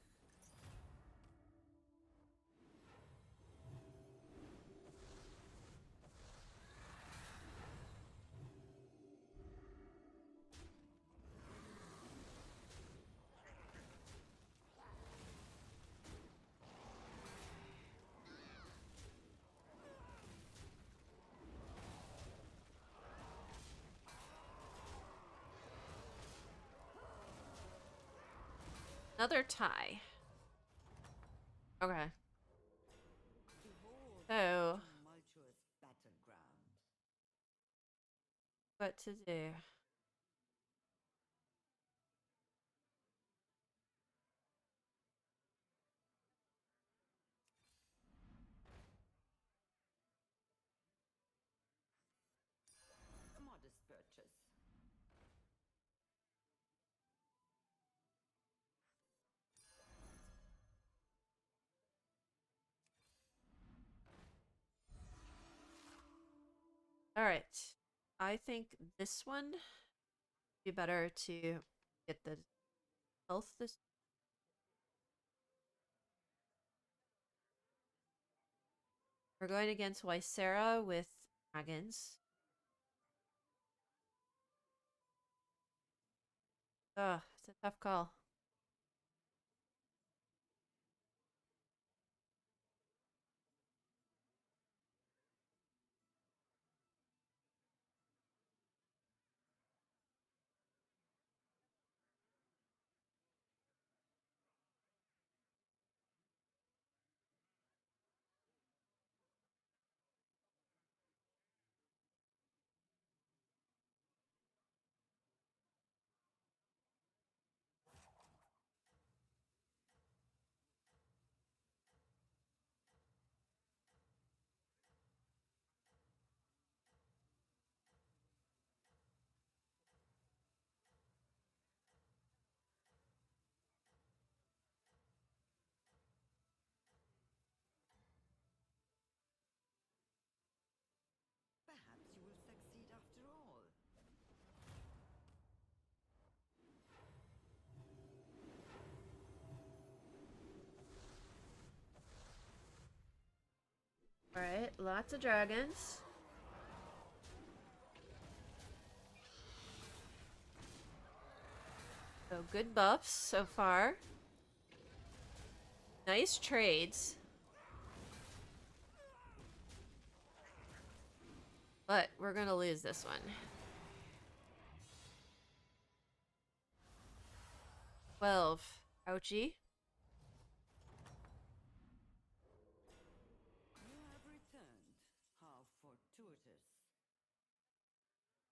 Another tie. Okay. Behold So, tumultuous battleground. what to do? A modest purchase. Alright. I think this one would be better to get the health this. We're going against Ysera with dragons. Ugh, it's a tough call. Perhaps you will succeed after all. Alright, lots of dragons. So good buffs so far. Nice trades. But we're gonna lose this one. 12. Ouchie. You have returned. How fortuitous.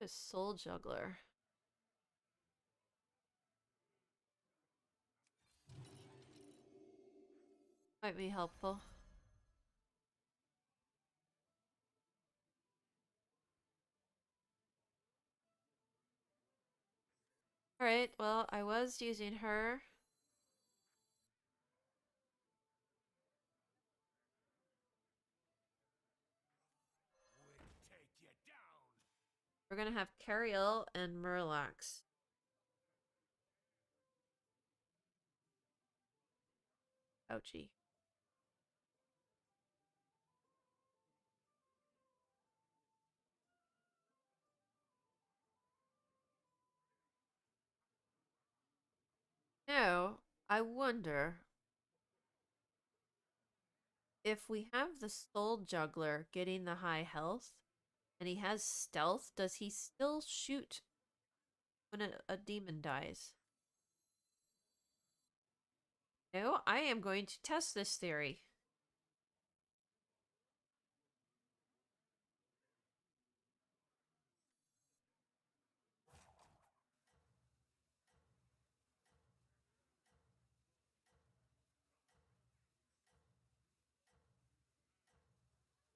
A soul juggler. Might be helpful. Alright, well, I was using her. We'll take you down. We're gonna have Cariel and Murlocs. Ouchie. Now, I wonder if we have the soul juggler getting the high health and he has stealth, does he still shoot when a demon dies? No, I am going to test this theory.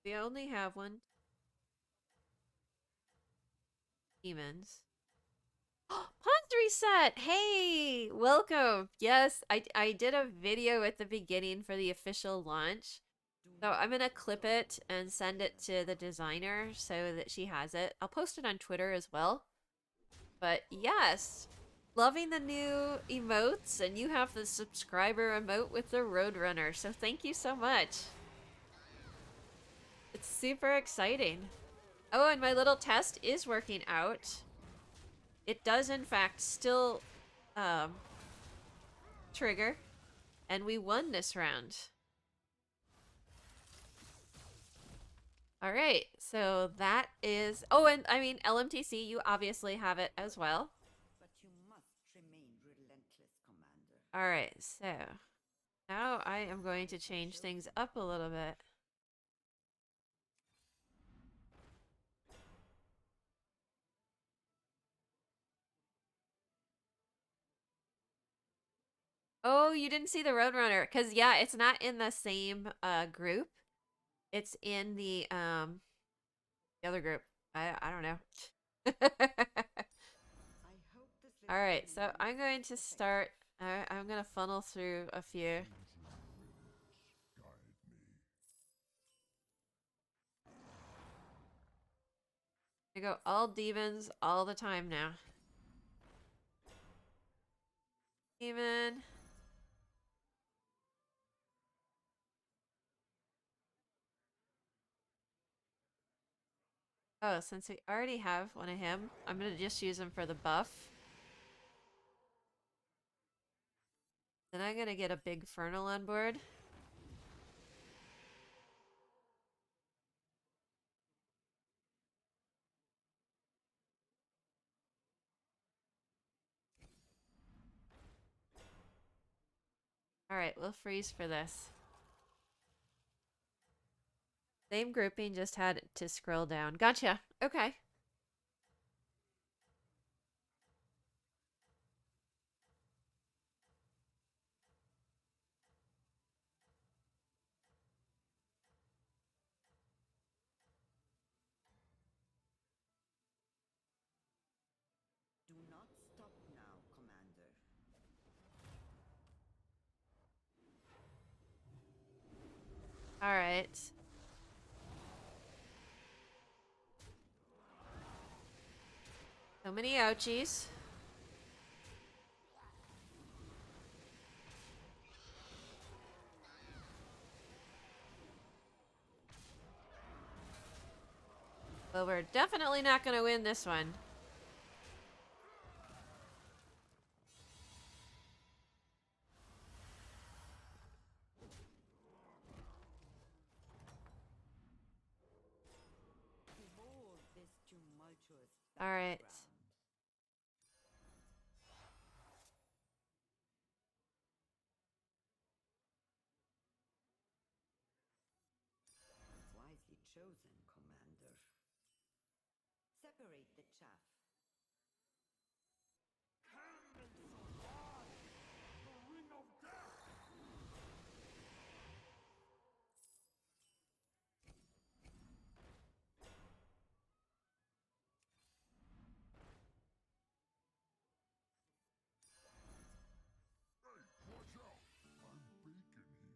We only have one. Demons. Pawns reset! Hey! Welcome! Yes, I did a video at the beginning for the official launch. So I'm gonna clip it and send it to the designer so that she has it. I'll post it on Twitter as well. But yes, loving the new emotes, and you have the subscriber emote with the Roadrunner, so thank you so much. It's super exciting. Oh, and my little test is working out. It does, in fact, still trigger, and we won this round. All right, so that is. Oh, and I mean, LMTC, you obviously have it as well. But you must remain relentless, Commander. All right, so now I am going to change things up a little bit. Oh, you didn't see the Roadrunner, because yeah, it's not in the same group. It's in the other group. I don't know. I hope this All little right, so demon I'm going to protects start. I'm gonna funnel through a few. Ancient winds, guide me. I go all demons all the time now. Demon. Oh, since we already have one of him, I'm gonna just use him for the buff. Then I'm gonna get a big Fernal on board. Alright, we'll freeze for this. Same grouping, just had to scroll down. Gotcha. Okay. Do not stop now, Commander. Alright. So many ouchies. Well, we're definitely not gonna win this one. Behold the choose All right. battleground. Wisely chosen, Commander. Separate the chaff. Watch out! I'm bacon here.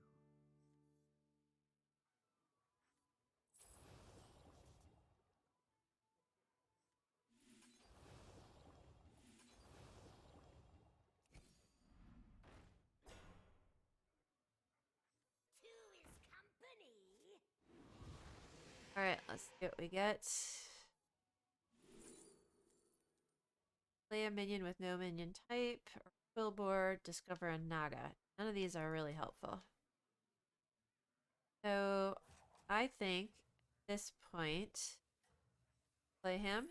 Two is company. All right, let's see what we get. Play a minion with no minion type, or billboard, discover a naga. None of these are really helpful. So I think at this point, play him,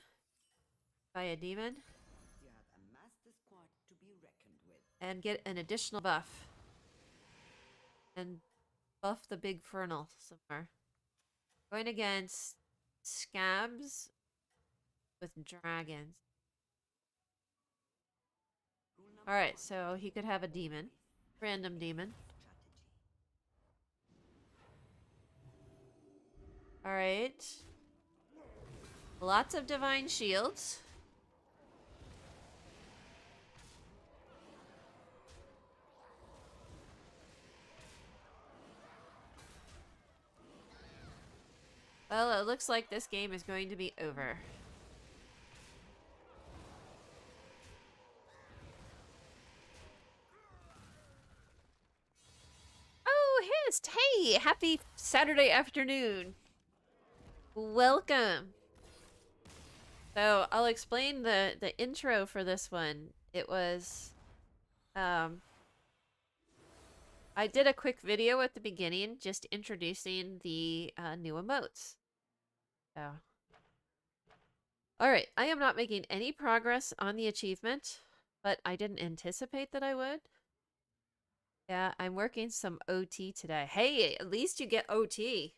buy a demon, You have amassed a squad to be reckoned with. and get an additional buff. And buff the big Fernal somewhere. Going against scabs with dragons. Rule number Alright, one, so he could have a demon. always Random demon. strategy. Alright. Lots of divine shields. Well, it looks like this game is going to be over. Oh, Hist! Hey! Happy Saturday afternoon! Welcome! So, I'll explain the intro for this one. It was, I did a quick video at the beginning just introducing the new emotes. So, alright, I am not making any progress on the achievement, but I didn't anticipate that I would. Yeah, I'm working some OT today. Hey, at least you get OT.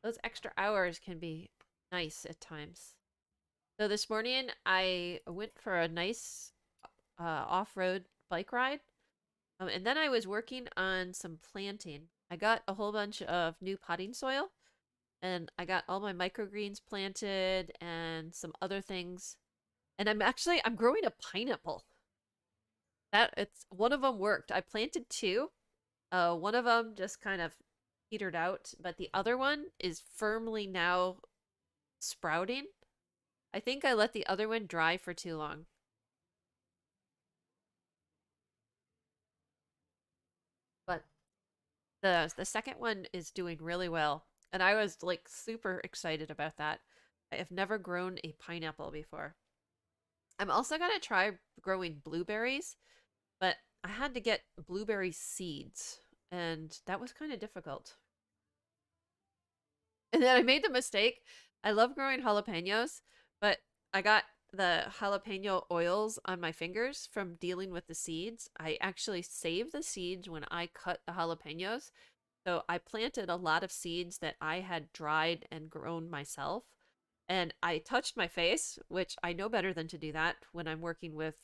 Those extra hours can be nice at times. So this morning I went for a nice off-road bike ride. And then I was working on some planting. I got a whole bunch of new potting soil and I got all my microgreens planted and some other things. And I'm growing a pineapple. It's one of them worked. I planted two. One of them just kind of petered out, but the other one is firmly now sprouting. I think I let the other one dry for too long. But the second one is doing really well, and I was like super excited about that. I have never grown a pineapple before. I'm also gonna try growing blueberries, but I had to get blueberry seeds, and that was kind of difficult. And then I made the mistake. I love growing jalapenos, but I got the jalapeno oils on my fingers from dealing with the seeds. I actually saved the seeds when I cut the jalapenos. So I planted a lot of seeds that I had dried and grown myself. And I touched my face, which I know better than to do that when I'm working with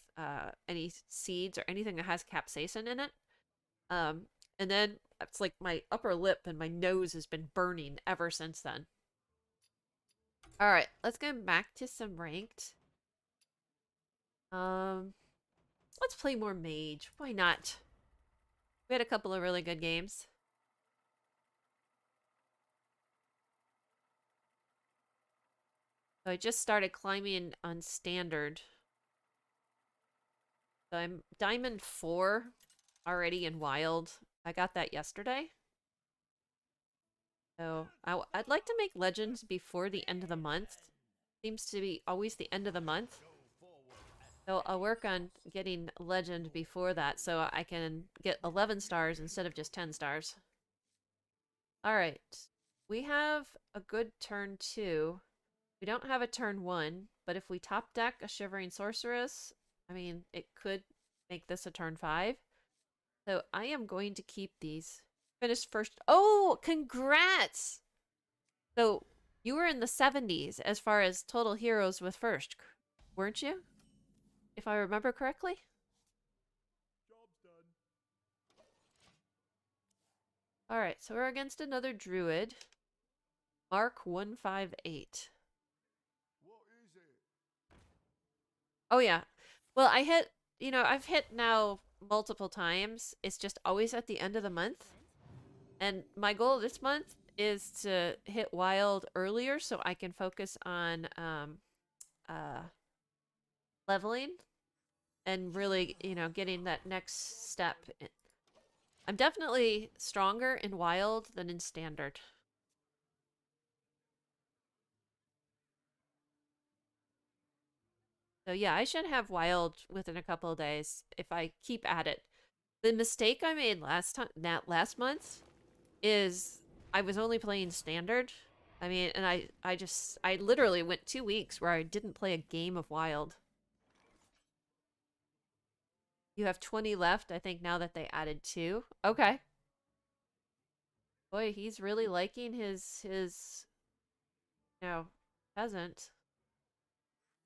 any seeds or anything that has capsaicin in it. Um, and then it's like my upper lip and my nose has been burning ever since then. All right, let's go back to some ranked. Um, let's play more mage. Why not? We had a couple of really good games. So I just started climbing on standard. So I'm diamond 4 already in wild. I got that yesterday. So I'd like to make legends before the end of the month. Seems to be always the end of the month. So I'll work on getting legend before that so I can get 11 stars instead of just 10 stars. All right. We have a good turn 2. We don't have a turn 1, but if we top deck a Shivering Sorceress, I mean, it could make this a turn 5. So I am going to keep these. Finished first. Oh, congrats! So you were in the 70s as far as total heroes with first, weren't you? If I remember correctly? Job's done. Alright, so we're against another druid. Mark 158. What is it? Oh yeah. Well, I've hit now multiple times. It's just always at the end of the month. And my goal this month is to hit wild earlier so I can focus on uh leveling and really, getting that next step. I'm definitely stronger in wild than in standard. So yeah, I should have wild within a couple of days if I keep at it. The mistake I made last month is I was only playing standard. I mean, and I literally went 2 weeks where I didn't play a game of wild. You have 20 left, I think, now that they added 2. Okay. Boy, he's really liking his peasant.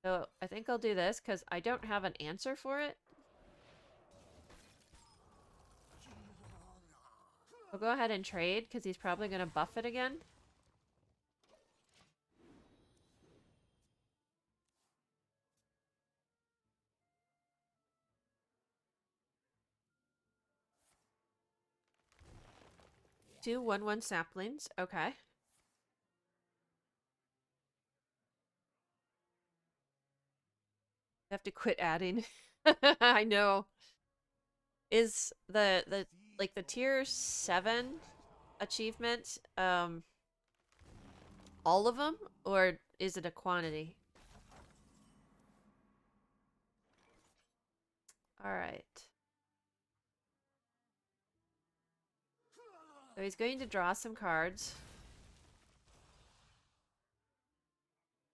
So I think I'll do this because I don't have an answer for it. I'll go ahead and trade because he's probably going to buff it again. Two 1/1 saplings. Okay. I have to quit adding. I know. Is the like the tier 7 achievement all of them, or is it a quantity? All right. So he's going to draw some cards.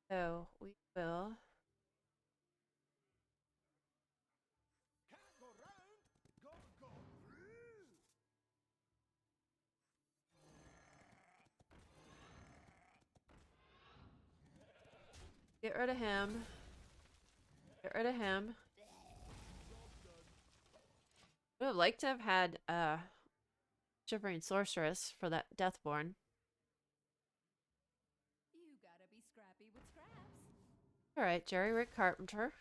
So we will Can't go round, gotta go through. get rid of him. Get rid of him. I would have liked to have had Shivering Sorceress for that Deathborn. You gotta be scrappy with scraps. Alright, Jerry Rick Carpenter.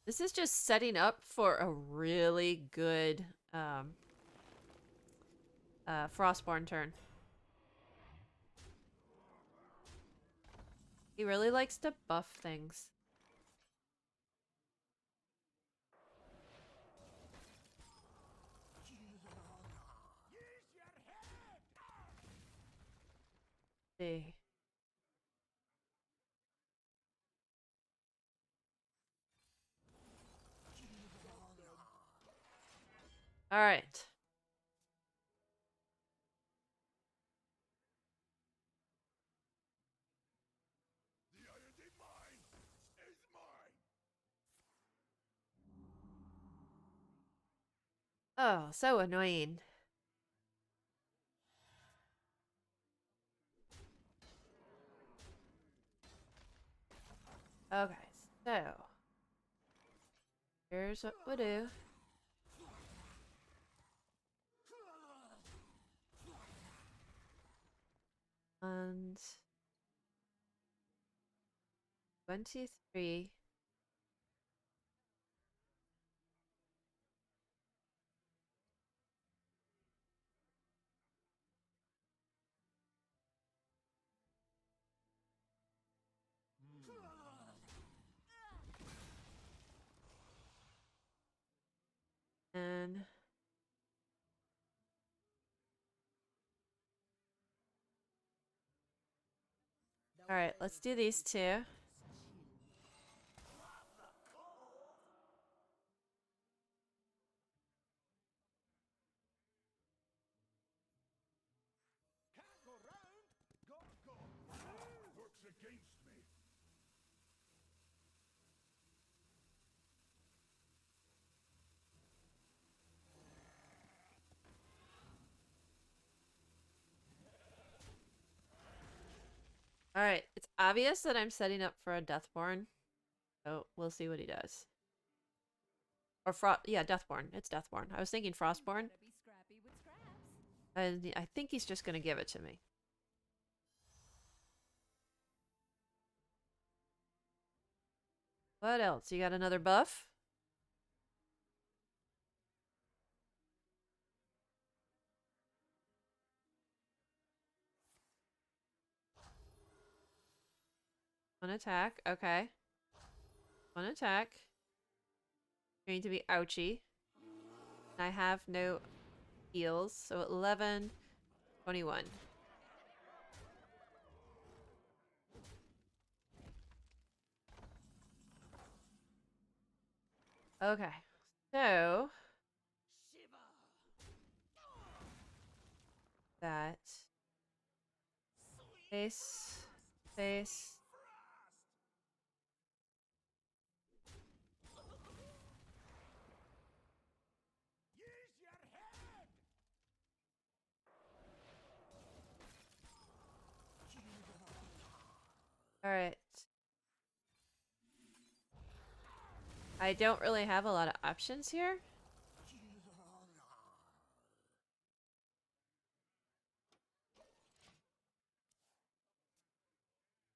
This is just setting up for a really good Frostborn turn. He really likes to buff things. Use your head. See. Alright. The iron mine is mine. Oh, so annoying. Okay, so here's what we'll do. And 23. And alright, let's do these two. Can't go round, gotta go through. Works against Alright, it's obvious that I'm setting up for a Deathborn. So we'll see what he does. Or yeah, Deathborn. It's Deathborn. I was thinking Frostborn. Better be scrappy with scraps. And I think he's just gonna give it to me. What else? You got another buff? One attack. Okay. One attack. Going to be ouchie. I have no heals. So 11, 21. Okay. So Shiver! that Sweet face, face. Use your head! All right. I don't really have a lot of options here.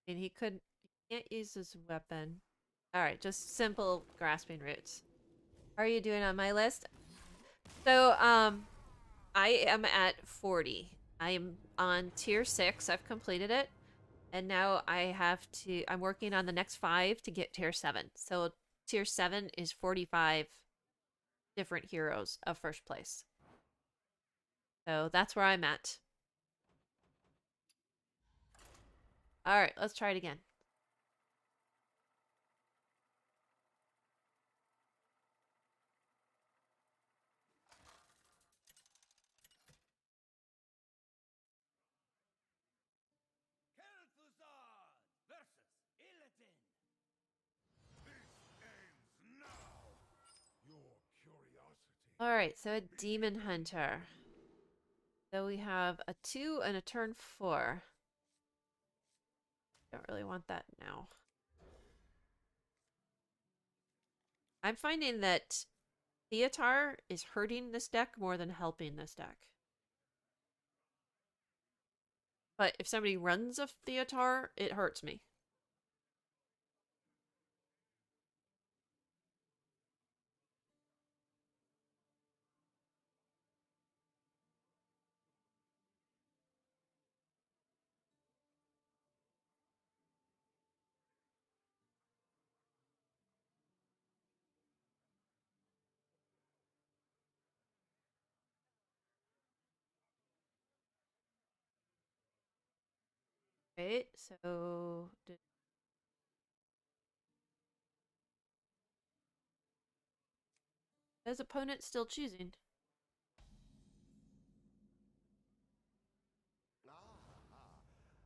And he can't use his weapon. All right, just simple grasping roots. How are you doing on my list? So, I am at 40. I am on tier 6. I've completed it. And now I'm working on the next 5 to get tier 7. So, tier 7 is 45 different heroes of first place. So, that's where I'm at. All right, let's try it again. Kel'Thuzad versus Illidan. This ends now. Your curiosity. All right, so a demon hunter. So we have a 2 and a turn 4. Don't really want that now. I'm finding that Theatar is hurting this deck more than helping this deck. But if somebody runs a Theatar, it hurts me. Right, so his opponent still choosing?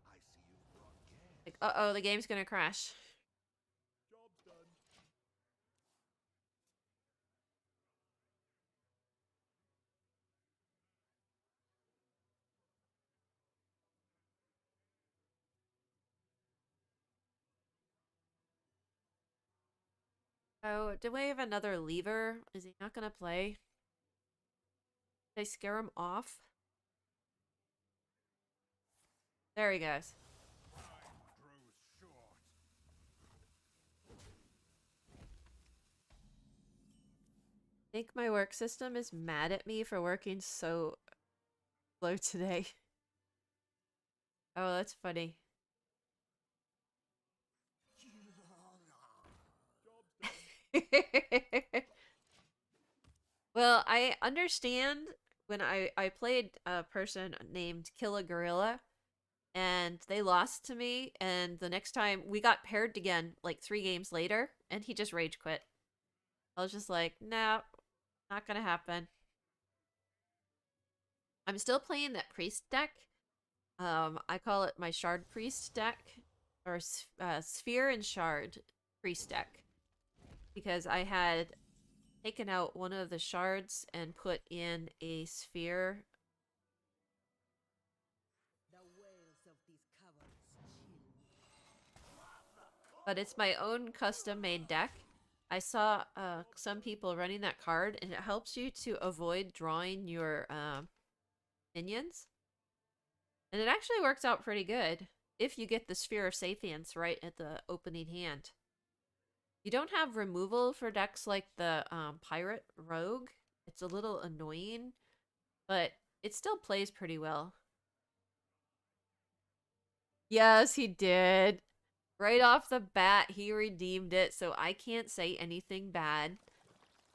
I see you've brought guests. Like, uh-oh, the game's gonna crash. Job's done. Oh, do we have another lever? Is he not gonna play? Did I scare him off? There he goes. Time grows short. I think my work system is mad at me for working so slow today. Oh, that's funny. Job's done. Well, I understand when I played a person named Kill a Gorilla and they lost to me and the next time we got paired again like 3 games later and he just rage quit. I was just like, "Nah, not going to happen." I'm still playing that priest deck. I call it my shard priest deck or sphere and shard priest deck because I had taken out one of the shards and put in a sphere. The wails of these cowards chill me. but it's my own custom made deck. I saw some people running that card, and it helps you to avoid drawing your minions. And it actually works out pretty good if you get the Sphere of Sapience right at the opening hand. You don't have removal for decks like the Pirate Rogue. It's a little annoying, but it still plays pretty well. Yes, he did. Right off the bat, he redeemed it, so I can't say anything bad.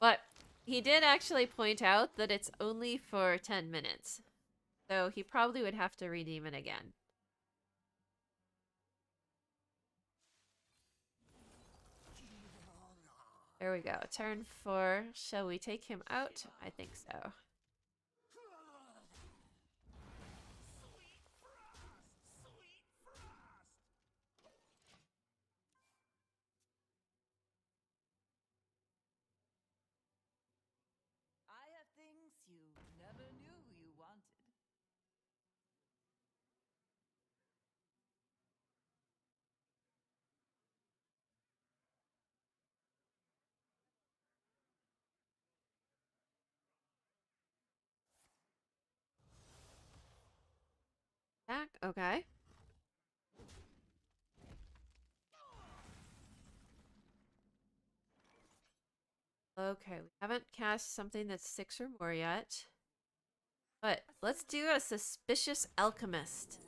But he did actually point out that it's only for 10 minutes. So he probably would have to redeem it again. There we go. Turn 4. Shall we take him out? I think so. I have things you never knew you wanted. Back. Okay. Okay, we haven't cast something that's 6 or more yet. But let's do a Suspicious Alchemist.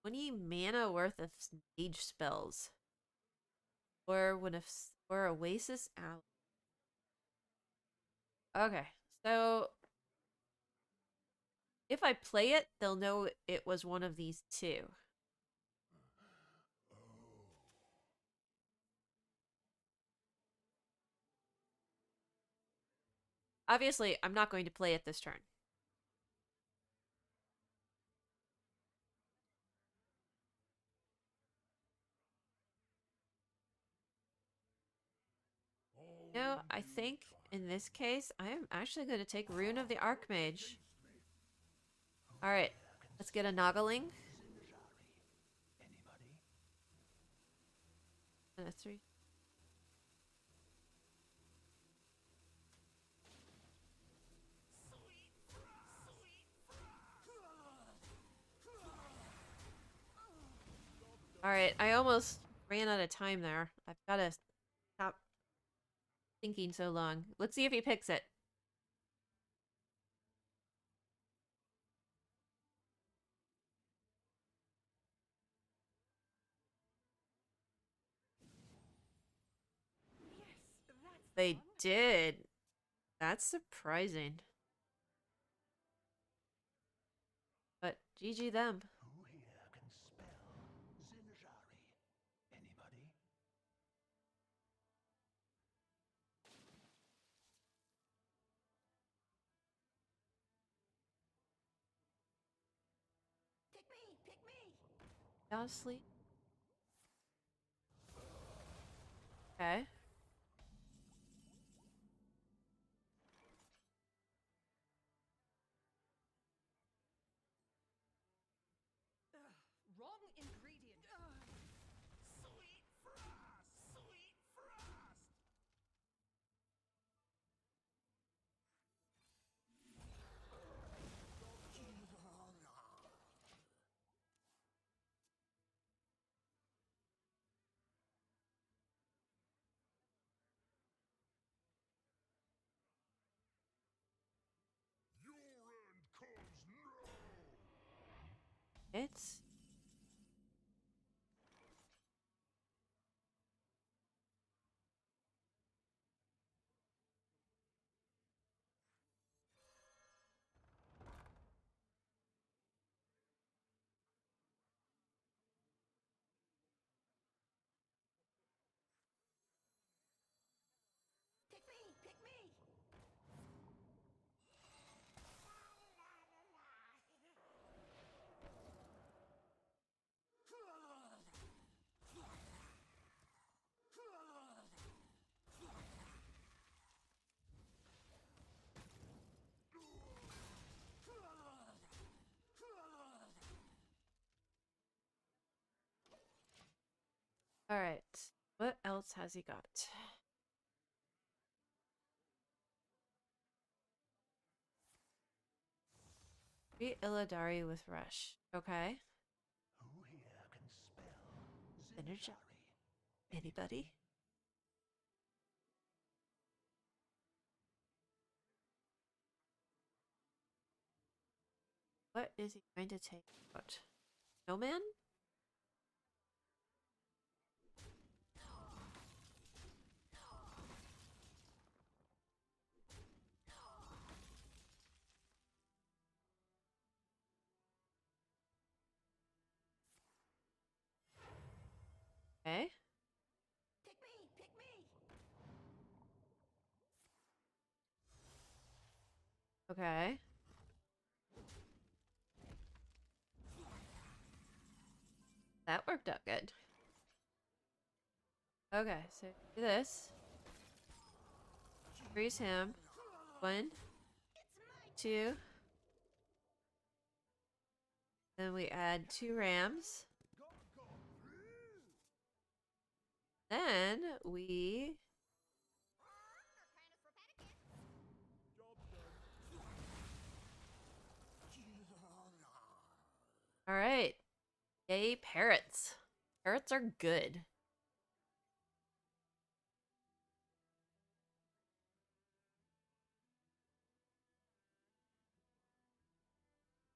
20 mana worth of mage spells. Or Oasis Ally. Okay, so if I play it, they'll know it was one of these two. Obviously, I'm not going to play it this turn. No, I think in this case, I am actually going to take Rune of the Archmage. Alright, let's get a Noggling. And a 3. Alright, I almost ran out of time there. I've got to stop thinking so long. Let's see if he picks it. They did. That's surprising. But GG them. Who here can spell Zinjari? Anybody? Pick me! Pick me! Y'all asleep? Okay. Wrong ingredient. Sweet frost! Sweet frost! Your end comes now! It's Pick me! Pick me! All right. What else has he got? Three Illidari with Rush. Okay. Who here can spell Energy. Zindari? Anybody? What is he going to take out? Snowman? Okay. Pick me! Pick me! Okay. That worked out good. Okay, so do this. Freeze him. One, two. Then we add two rams. Then we. All right. Yay, parrots. Parrots are good.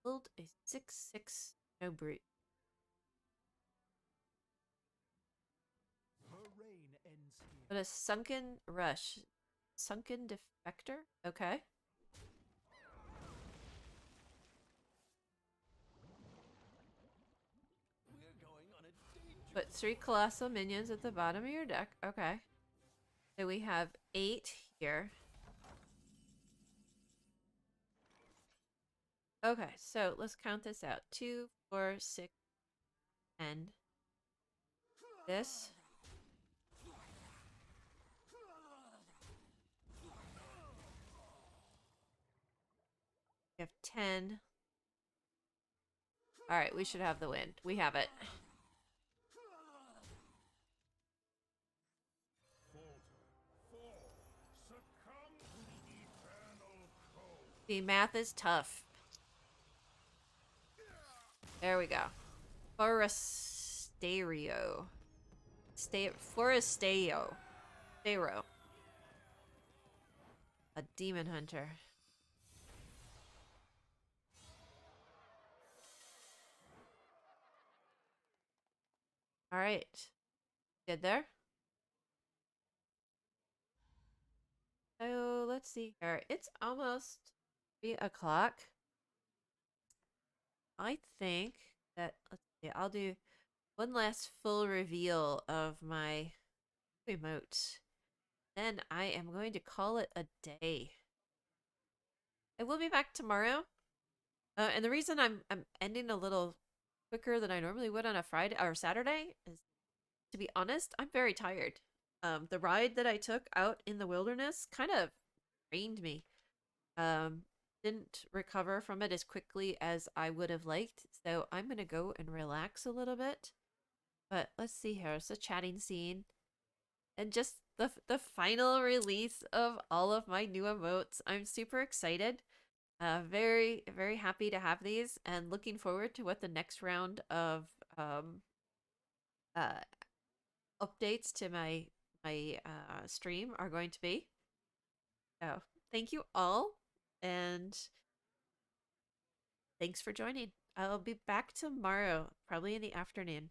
Build a 6/6 no brute. Her reign ends here. But a sunken rush. Sunken defector? Okay. We're going on a dangerous Put three colossal minions at the bottom of your deck. Okay. So we have 8 here. Okay, so let's count this out. 2, 4, 6, 10. This. We have 10. Alright, we should have the win. We have it. Succumb to the eternal cold. The math is tough. There we go. Forasterio. Foresteo. Stero. A demon hunter. Alright. Good there? So let's see here. It's almost 3 o'clock. I think that, let's see, I'll do one last full reveal of my emote. Then I am going to call it a day. I will be back tomorrow. And the reason I'm ending a little quicker than I normally would on a Friday or Saturday is, to be honest, I'm very tired. The ride that I took out in the wilderness kind of drained me. Um, didn't recover from it as quickly as I would have liked, so I'm gonna go and relax a little bit. But let's see here. It's a chatting scene, and just the final release of all of my new emotes. I'm super excited. Very happy to have these, and looking forward to what the next round of uh updates to my stream are going to be. So thank you all, and thanks for joining. I'll be back tomorrow, probably in the afternoon.